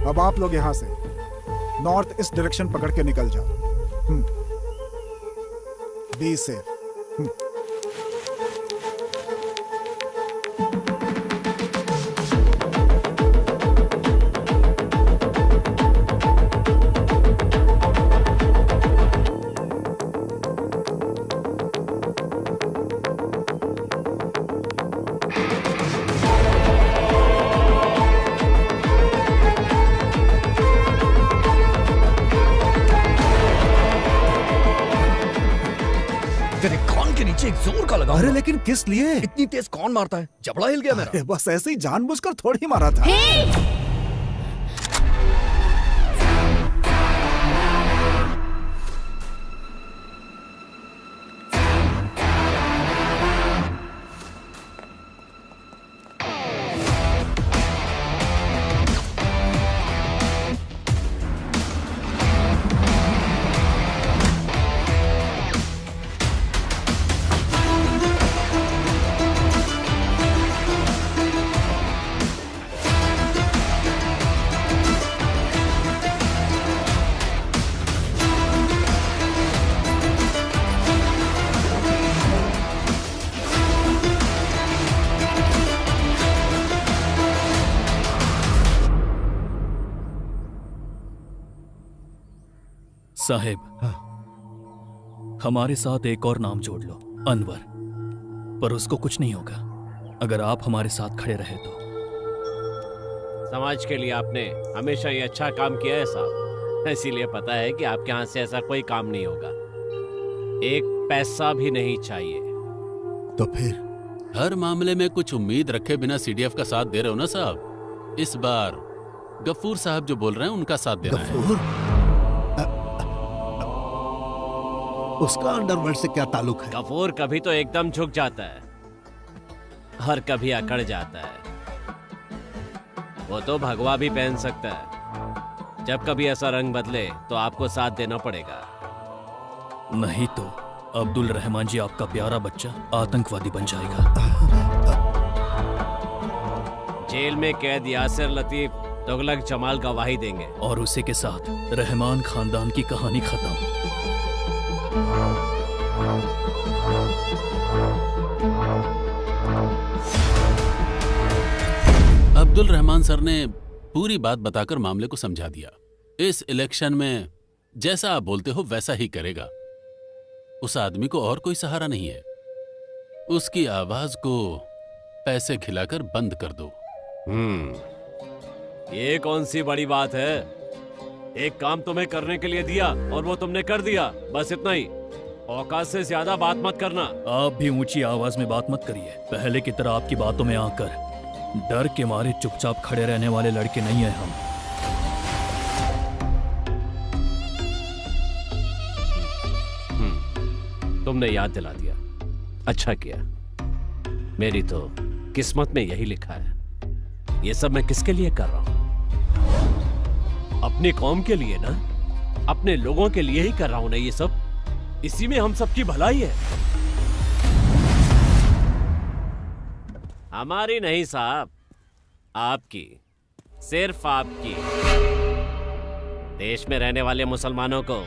अब आप लोग यहां से नॉर्थ ईस्ट डायरेक्शन पकड़ के निकल जाओ। Be safe. तेरे कान के नीचे एक जोर का लगा। अरे लेकिन किस लिए? इतनी तेज कौन मारता है? जबड़ा हिल गया मेरा। बस ऐसे ही जानबूझकर थोड़ी मारा था। साहेब, हमारे साथ एक और नाम जोड़ लो, अनवर। पर उसको कुछ नहीं होगा अगर आप हमारे साथ खड़े रहे तो। समाज के लिए आपने हमेशा ये अच्छा काम किया है साहब, इसीलिए पता है कि आपके यहाँ से ऐसा कोई काम नहीं होगा। एक पैसा भी नहीं चाहिए। तो फिर हर मामले में कुछ उम्मीद रखे बिना CDF का साथ दे रहे हो ना साहब। इस बार गफूर साहब जो बोल रहे हैं उनका साथ देना है। उसका अंडरवर्ल्ड से क्या ताल्लुक है? गफूर कभी तो एकदम झुक जाता है और कभी अकड़ जाता है। वो तो भगवा भी पहन सकता है। जब कभी ऐसा रंग बदले तो आपको साथ देना पड़ेगा। नहीं तो अब्दुल रहमान जी आपका प्यारा बच्चा आतंकवादी बन जाएगा। जेल में कैद यासिर लतीफ तुगलक जमाल गवाही देंगे और उसी के साथ रहमान खानदान की कहानी खत्म। अब्दुल रहमान सर ने पूरी बात बताकर मामले को समझा दिया। इस इलेक्शन में जैसा आप बोलते हो वैसा ही करेगा। उस आदमी को और कोई सहारा नहीं है। उसकी आवाज को पैसे खिलाकर बंद कर दो। ये कौन सी बड़ी बात है? एक काम तुम्हें करने के लिए दिया और वो तुमने कर दिया, बस इतना ही। औकात से ज्यादा बात मत करना। आप भी ऊंची आवाज में बात मत करिए। पहले की तरह आपकी बातों में आकर डर के मारे चुपचाप खड़े रहने वाले लड़के नहीं हैं हम। तुमने याद दिला दिया, अच्छा किया। मेरी तो किस्मत में यही लिखा है। ये सब मैं किसके लिए कर रहा हूं? अपनी कौम के लिए ना, अपने लोगों के लिए ही कर रहा हूं ना ये सब। इसी में हम सबकी भलाई है। हमारी नहीं साहब, आपकी, सिर्फ आपकी। देश में रहने वाले मुसलमानों को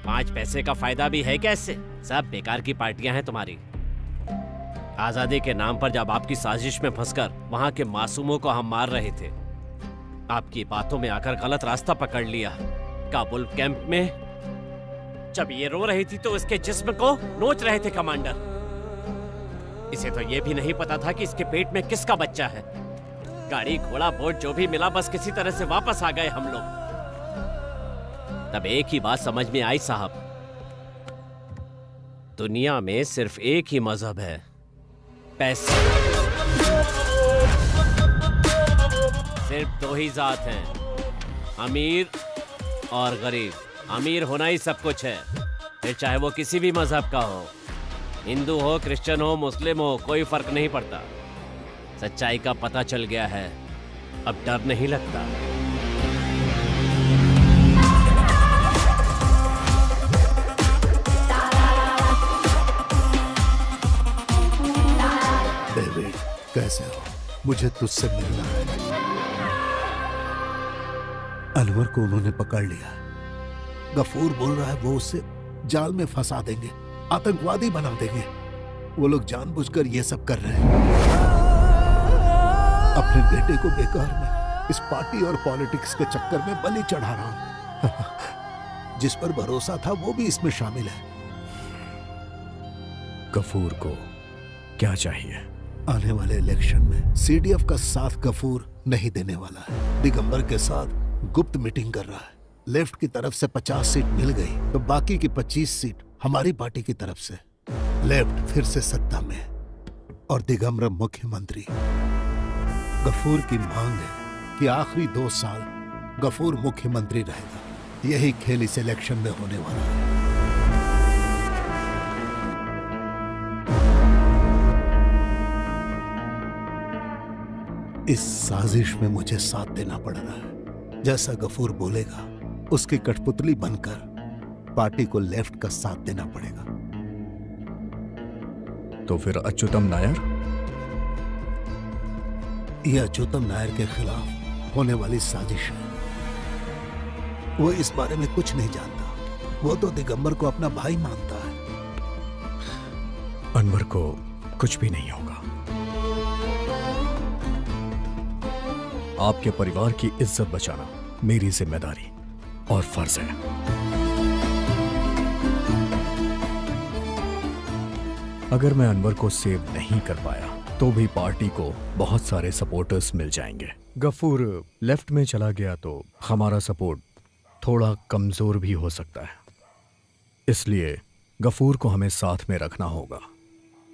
5 पैसे का फायदा भी है कैसे? सब बेकार की पार्टियां हैं तुम्हारी। आजादी के नाम पर जब आपकी साजिश में फंसकर वहां के मासूमों को हम मार रहे थे, आपकी बातों में आकर गलत रास्ता पकड़ लिया। काबुल कैंप में जब ये रो रही थी तो इसके जिस्म को नोच रहे थे कमांडर। इसे तो ये भी नहीं पता था कि इसके पेट में किसका बच्चा है। गाड़ी घोड़ा बोट जो भी मिला, बस किसी तरह से वापस आ गए हम लोग। तब एक ही बात समझ में आई साहब, दुनिया में सिर्फ एक ही मजहब है, पैसे। सिर्फ 2 ही जात हैं, अमीर और गरीब। अमीर होना ही सब कुछ है, फिर चाहे वो किसी भी मजहब का हो, हिंदू हो, क्रिश्चियन हो, मुस्लिम हो, कोई फर्क नहीं पड़ता। सच्चाई का पता चल गया है, अब डर नहीं लगता। डेविड, कैसे हो? मुझे तुझसे मिलना है। अनवर को उन्होंने पकड़ लिया। गफूर बोल रहा है वो उसे जाल में फंसा देंगे, आतंकवादी बना देंगे। वो लोग जानबूझकर ये सब कर रहे हैं। अपने बेटे को बेकार में इस पार्टी और पॉलिटिक्स के चक्कर में बलि चढ़ा रहा हूं। जिस पर भरोसा था वो भी इसमें शामिल है। गफूर को क्या चाहिए? आने वाले इलेक्शन में सीडीएफ का साथ गफूर नहीं देने वाला है। दिगंबर के साथ गुप्त मीटिंग कर रहा है। लेफ्ट की तरफ से 50 सीट मिल गई तो बाकी की 25 सीट हमारी पार्टी की तरफ से। लेफ्ट फिर से सत्ता में और दिगंबर मुख्यमंत्री। गफूर की मांग है कि आखिरी 2 साल गफूर मुख्यमंत्री रहेगा। यही खेल इस इलेक्शन में होने वाला है। इस साजिश में मुझे साथ देना पड़ रहा है। जैसा गफूर बोलेगा उसकी कठपुतली बनकर पार्टी को लेफ्ट का साथ देना पड़ेगा। तो फिर अच्युतम नायर? यह अच्युतम नायर के खिलाफ होने वाली साजिश है। वो इस बारे में कुछ नहीं जानता। वो तो दिगंबर को अपना भाई मानता है। अनवर को कुछ भी नहीं होगा। आपके परिवार की इज्जत बचाना मेरी जिम्मेदारी और फर्ज है। अगर मैं अनवर को सेव नहीं कर पाया तो भी पार्टी को बहुत सारे सपोर्टर्स मिल जाएंगे। गफूर लेफ्ट में चला गया तो हमारा सपोर्ट थोड़ा कमजोर भी हो सकता है। इसलिए गफूर को हमें साथ में रखना होगा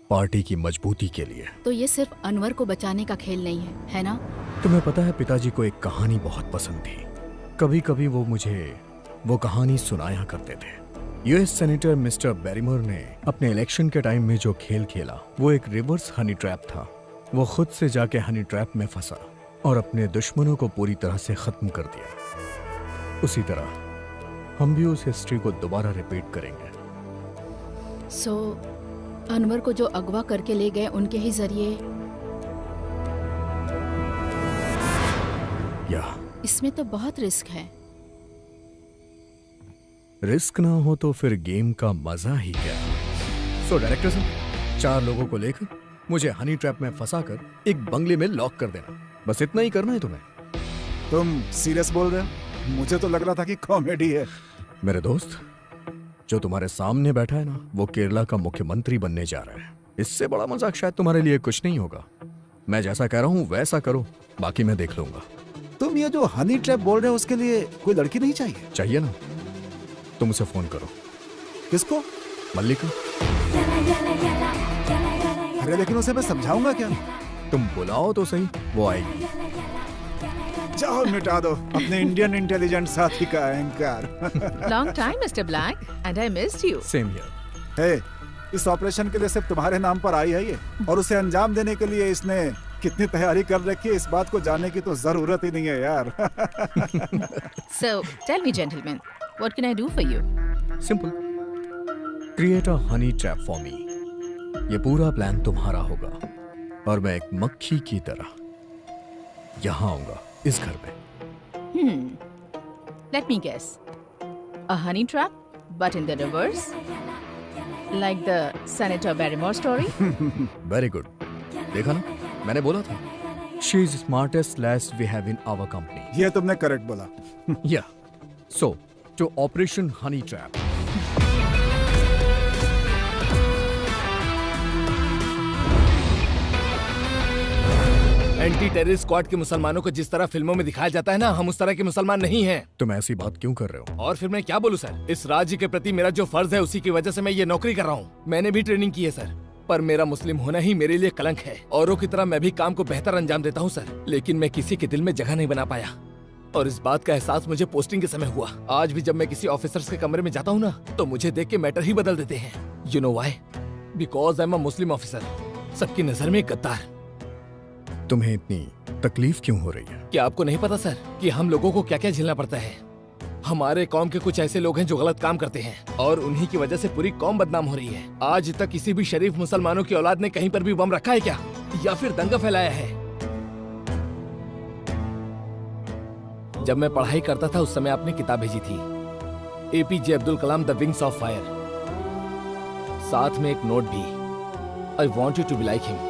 पार्टी की मजबूती के लिए। तो ये सिर्फ अनवर को बचाने का खेल नहीं है ना? तुम्हें पता है, पिताजी को एक कहानी बहुत पसंद थी। कभी कभी वो मुझे वो कहानी सुनाया करते थे। यूएस सेनेटर मिस्टर बैरिमोर ने अपने इलेक्शन के टाइम में जो खेल खेला वो एक रिवर्स हनी ट्रैप था। वो खुद से जाके हनी ट्रैप में फंसा और अपने दुश्मनों को पूरी तरह से खत्म कर दिया। उसी तरह हम भी उस हिस्ट्री को दोबारा रिपीट करेंगे। सो अनवर को जो अगवा करके ले गए उनके ही जरिए या इसमें तो बहुत रिस्क है। रिस्क ना हो तो फिर गेम का मजा ही क्या। सो डायरेक्टर साहब, 4 लोगों को लेकर मुझे हनी ट्रैप में फंसाकर एक बंगले में लॉक कर देना। बस इतना ही करना है तुम्हें। तुम सीरियस बोल रहे हो? मुझे तो लग रहा था कि कॉमेडी है। मेरे दोस्त, जो तुम्हारे सामने बैठा है ना, वो केरला का मुख्यमंत्री बनने जा रहा है। इससे बड़ा मजाक शायद तुम्हारे लिए कुछ नहीं होगा। मैं जैसा कह रहा हूं वैसा करो, बाकी मैं देख लूंगा। तुम ये जो हनी ट्रैप बोल रहे हो उसके लिए कोई लड़की नहीं चाहिए? चाहिए ना, तुम उसे फोन करो। किसको? मल्लिका। अरे लेकिन उसे मैं समझाऊंगा क्या? तुम बुलाओ तो सही, वो आएगी। जाओ मिटा दो अपने इंडियन इंटेलिजेंस साथी का अहंकार। Long time, Mr. Black, and I missed you. Same here. Hey, इस ऑपरेशन के लिए सिर्फ तुम्हारे नाम पर आई है ये, और उसे अंजाम देने के लिए इसने कितनी तैयारी कर रखी है इस बात को जानने की तो जरूरत ही नहीं है यार। So, tell me, gentlemen, what can I do for you? Simple, create a honey trap for me. ये पूरा प्लान तुम्हारा होगा और मैं एक मक्खी की तरह यहाँ आऊंगा इस घर में। Let me guess. A honey trap, but in the reverse? Like the Senator Barrymore story? Very good. देखा ना, मैंने बोला था। She is smartest lass we have in our company. ये तुमने करेक्ट बोला। Yeah. So, to Operation Honey Trap. Anti terrorist squad के मुसलमानों को जिस तरह फिल्मों में दिखाया जाता है ना, हम उस तरह के मुसलमान नहीं हैं। तुम ऐसी बात क्यों कर रहे हो? और फिर मैं क्या बोलूं सर? इस राज्य के प्रति मेरा जो फर्ज है उसी की वजह से मैं ये नौकरी कर रहा हूँ। मैंने भी ट्रेनिंग की है सर, पर मेरा मुस्लिम होना ही मेरे लिए कलंक है। औरों की तरह मैं भी काम को बेहतर अंजाम देता हूँ सर, लेकिन मैं किसी के दिल में जगह नहीं बना पाया। और इस बात का एहसास मुझे पोस्टिंग के समय हुआ। आज भी जब मैं किसी ऑफिसर्स के कमरे में जाता हूँ ना, तो मुझे देख के मैटर ही बदल देते हैं। You know why? Because I am a Muslim officer. सबकी नजर में गद्दार। तुम्हें इतनी तकलीफ क्यों हो रही है? क्या आपको नहीं पता सर कि हम लोगों को क्या क्या झेलना पड़ता है? हमारे कौम के कुछ ऐसे लोग हैं जो गलत काम करते हैं और उन्हीं की वजह से पूरी कौम बदनाम हो रही है। आज तक किसी भी शरीफ मुसलमानों की औलाद ने कहीं पर भी बम रखा है क्या, या फिर दंगा फैलाया है? जब मैं पढ़ाई करता था उस समय आपने किताब भेजी थी, APJ Abdul Kalam the wings of fire, साथ में एक नोट भी, I want you to be like him.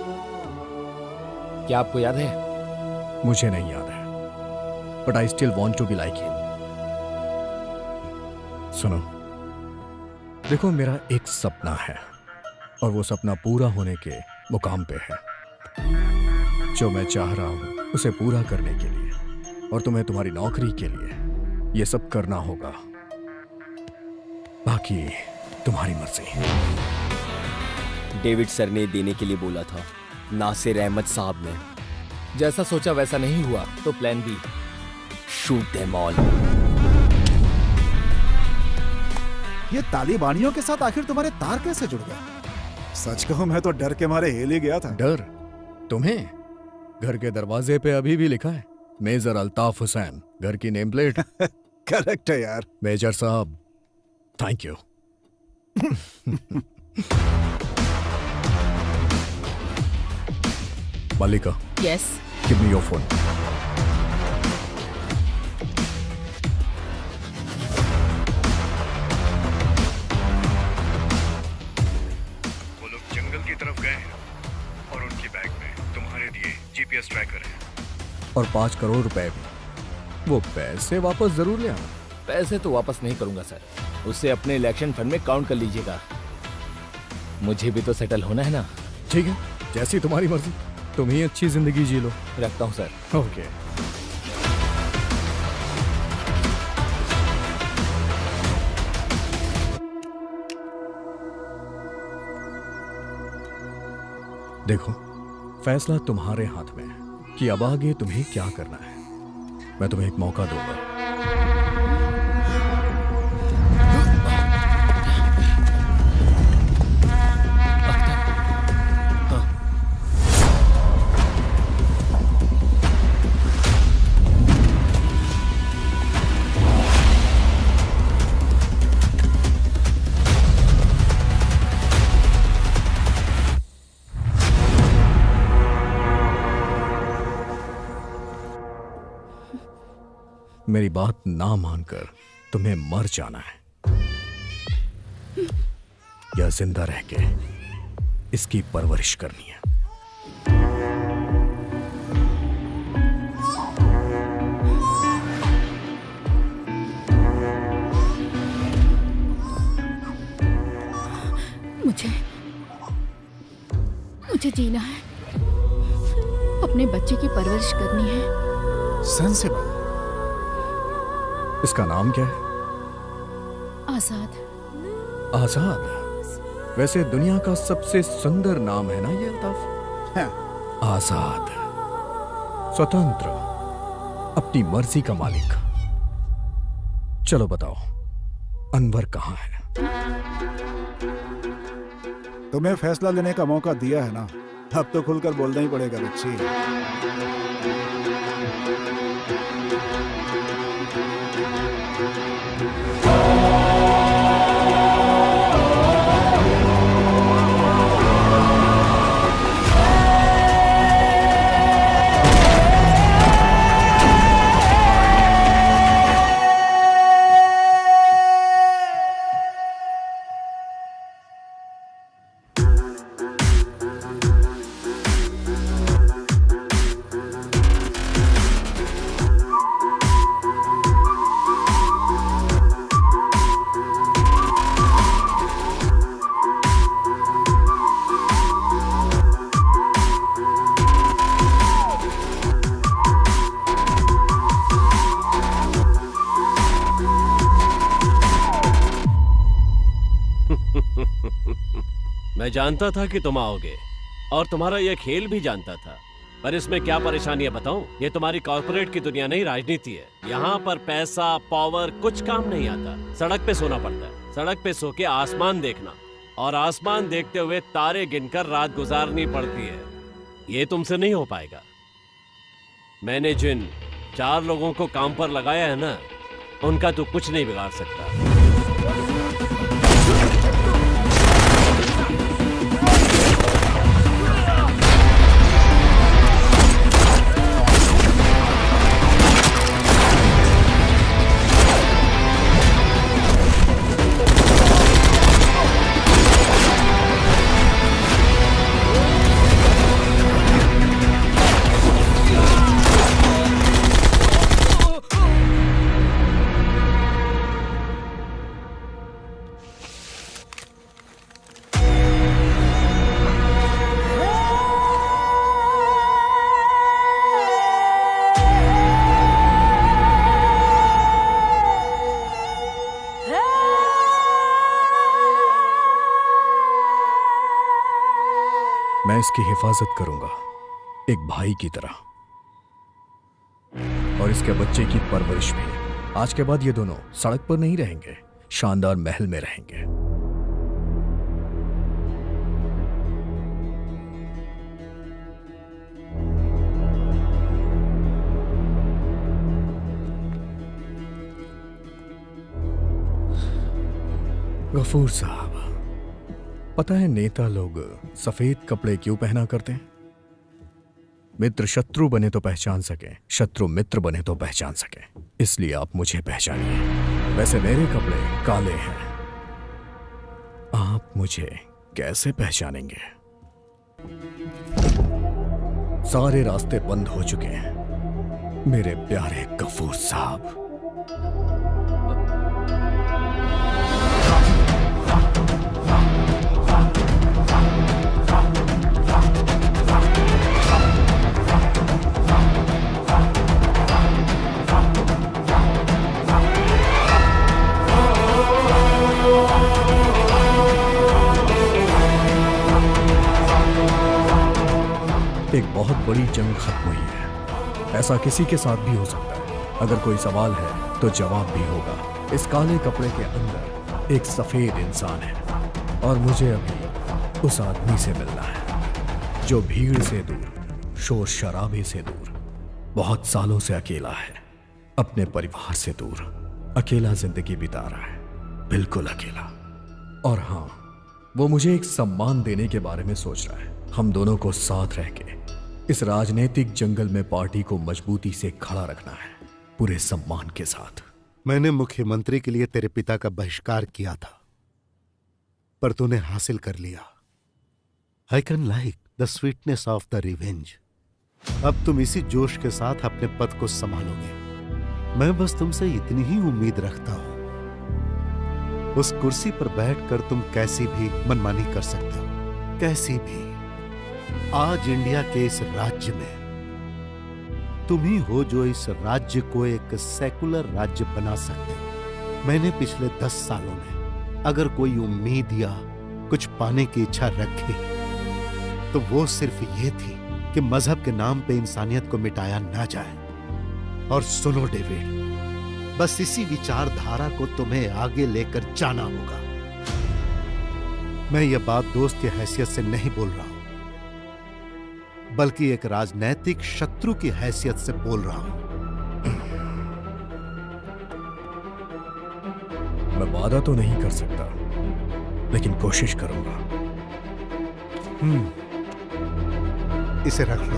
क्या आपको याद है? मुझे नहीं याद है, but I still want to be like him. सुनो, देखो मेरा एक सपना है और वो सपना पूरा होने के मुकाम पे है। जो मैं चाह रहा हूं उसे पूरा करने के लिए और तुम्हें तुम्हारी नौकरी के लिए ये सब करना होगा। बाकी तुम्हारी मर्जी। डेविड सर ने देने के लिए बोला था, नासिर अहमद साहब ने। जैसा सोचा वैसा नहीं हुआ तो plan B, shoot them all. ये तालिबानियों के साथ आखिर तुम्हारे तार कैसे जुड़ गए? सच कहूं मैं तो डर के मारे हिल ही गया था। डर? तुम्हें? घर के दरवाजे पे अभी भी लिखा है मेजर अल्ताफ हुसैन, घर की नेम प्लेट। करेक्ट है यार। मेजर साहब, thank you. Malika. Yes. Give me your phone. वो लोग जंगल की तरफ गए हैं और उनकी बैग में तुम्हारे दिए जीपीएस ट्रैकर है। और 5 करोड़ रुपए भी। वो पैसे वापस जरूर ले आना। पैसे तो वापस नहीं करूंगा सर, उसे अपने इलेक्शन फंड में काउंट कर लीजिएगा। मुझे भी तो सेटल होना है ना। ठीक है, जैसी तुम्हारी मर्जी। तुम ही अच्छी जिंदगी जी लो। रखता हूँ सर। ओके। देखो, फैसला तुम्हारे हाथ में है कि अब आगे तुम्हें क्या करना है। मैं तुम्हें एक मौका दूंगा। मेरी बात ना मानकर तुम्हें मर जाना है या जिंदा रह के इसकी परवरिश करनी है। मुझे जीना है, अपने बच्चे की परवरिश करनी है। सेंसिबल। इसका नाम क्या है? आजाद। आजाद। वैसे दुनिया का सबसे सुंदर नाम है ना ये अल्ताफ? आजाद, स्वतंत्र, अपनी मर्जी का मालिक। चलो बताओ, अनवर कहाँ है? तुम्हें फैसला लेने का मौका दिया है ना, अब तो खुलकर बोलना ही पड़ेगा बच्ची। मैं जानता था कि तुम आओगे और तुम्हारा यह खेल भी जानता था, पर इसमें क्या परेशानी है बताऊं? ये तुम्हारी कॉर्पोरेट की दुनिया नहीं, राजनीति है। यहाँ पर पैसा पावर कुछ काम नहीं आता। सड़क पे सोना पड़ता है, सड़क पे सो के आसमान देखना और आसमान देखते हुए तारे गिनकर रात गुजारनी पड़ती है। ये तुमसे नहीं हो पाएगा। मैंने जिन 4 लोगों को काम पर लगाया है ना, उनका तू कुछ नहीं बिगाड़ सकता। मैं इसकी हिफाजत करूंगा एक भाई की तरह, और इसके बच्चे की परवरिश भी। आज के बाद ये दोनों सड़क पर नहीं रहेंगे, शानदार महल में रहेंगे। गफूर साहब, पता है नेता लोग सफेद कपड़े क्यों पहना करते हैं? मित्र शत्रु बने तो पहचान सके, शत्रु मित्र बने तो पहचान सके। इसलिए आप मुझे पहचानिए। वैसे मेरे कपड़े काले हैं, आप मुझे कैसे पहचानेंगे? सारे रास्ते बंद हो चुके हैं मेरे प्यारे गफूर साहब। एक बहुत बड़ी जंग खत्म हुई है। ऐसा किसी के साथ भी हो सकता है। अगर कोई सवाल है तो जवाब भी होगा। इस काले कपड़े के अंदर एक सफेद इंसान है, और मुझे अभी उस आदमी से मिलना है जो भीड़ से दूर, शोर शराबे से दूर, बहुत सालों से अकेला है, अपने परिवार से दूर, अकेला जिंदगी बिता रहा है, बिल्कुल अकेला। और हाँ, वो मुझे एक सम्मान देने के बारे में सोच रहा है। हम दोनों को साथ रह के इस राजनीतिक जंगल में पार्टी को मजबूती से खड़ा रखना है, पूरे सम्मान के साथ। मैंने मुख्यमंत्री के लिए तेरे पिता का बहिष्कार किया था, पर तूने हासिल कर लिया। I can like the sweetness of the revenge. अब तुम इसी जोश के साथ अपने पद को संभालोगे। मैं बस तुमसे इतनी ही उम्मीद रखता हूं। उस कुर्सी पर बैठकर तुम कैसी भी मनमानी कर सकते हो, कैसी भी। आज इंडिया के इस राज्य में तुम ही हो जो इस राज्य को एक सेकुलर राज्य बना सकते हो। मैंने पिछले 10 सालों में अगर कोई उम्मीद या कुछ पाने की इच्छा रखी तो वो सिर्फ ये थी कि मजहब के नाम पे इंसानियत को मिटाया ना जाए। और सुनो डेविड, बस इसी विचारधारा को तुम्हें आगे लेकर जाना होगा। मैं ये बात दोस्त की हैसियत से नहीं बोल रहा हूं, बल्कि एक राजनैतिक शत्रु की हैसियत से बोल रहा हूं। मैं वादा तो नहीं कर सकता, लेकिन कोशिश करूंगा। इसे रख लो।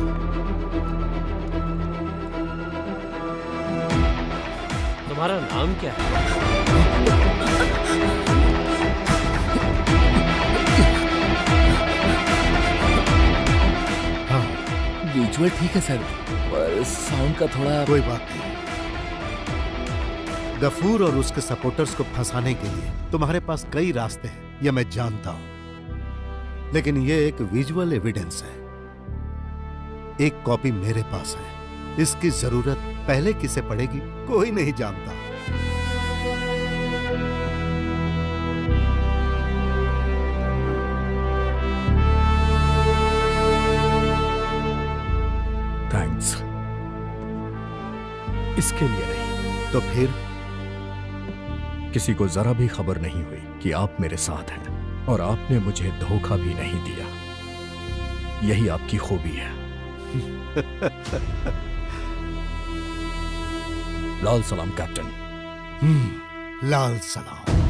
तुम्हारा नाम क्या है? विजुअल ठीक है सर, पर साउंड का थोड़ा। कोई बात नहीं। गफूर और उसके सपोर्टर्स को फंसाने के लिए तुम्हारे पास कई रास्ते हैं, यह मैं जानता हूं, लेकिन यह एक विजुअल एविडेंस है। एक कॉपी मेरे पास है, इसकी जरूरत पहले किसे पड़ेगी कोई नहीं जानता। थैंक्स। इसके लिए नहीं तो फिर किसी को जरा भी खबर नहीं हुई कि आप मेरे साथ हैं, और आपने मुझे धोखा भी नहीं दिया। यही आपकी खूबी है। लाल सलाम कैप्टन। लाल सलाम।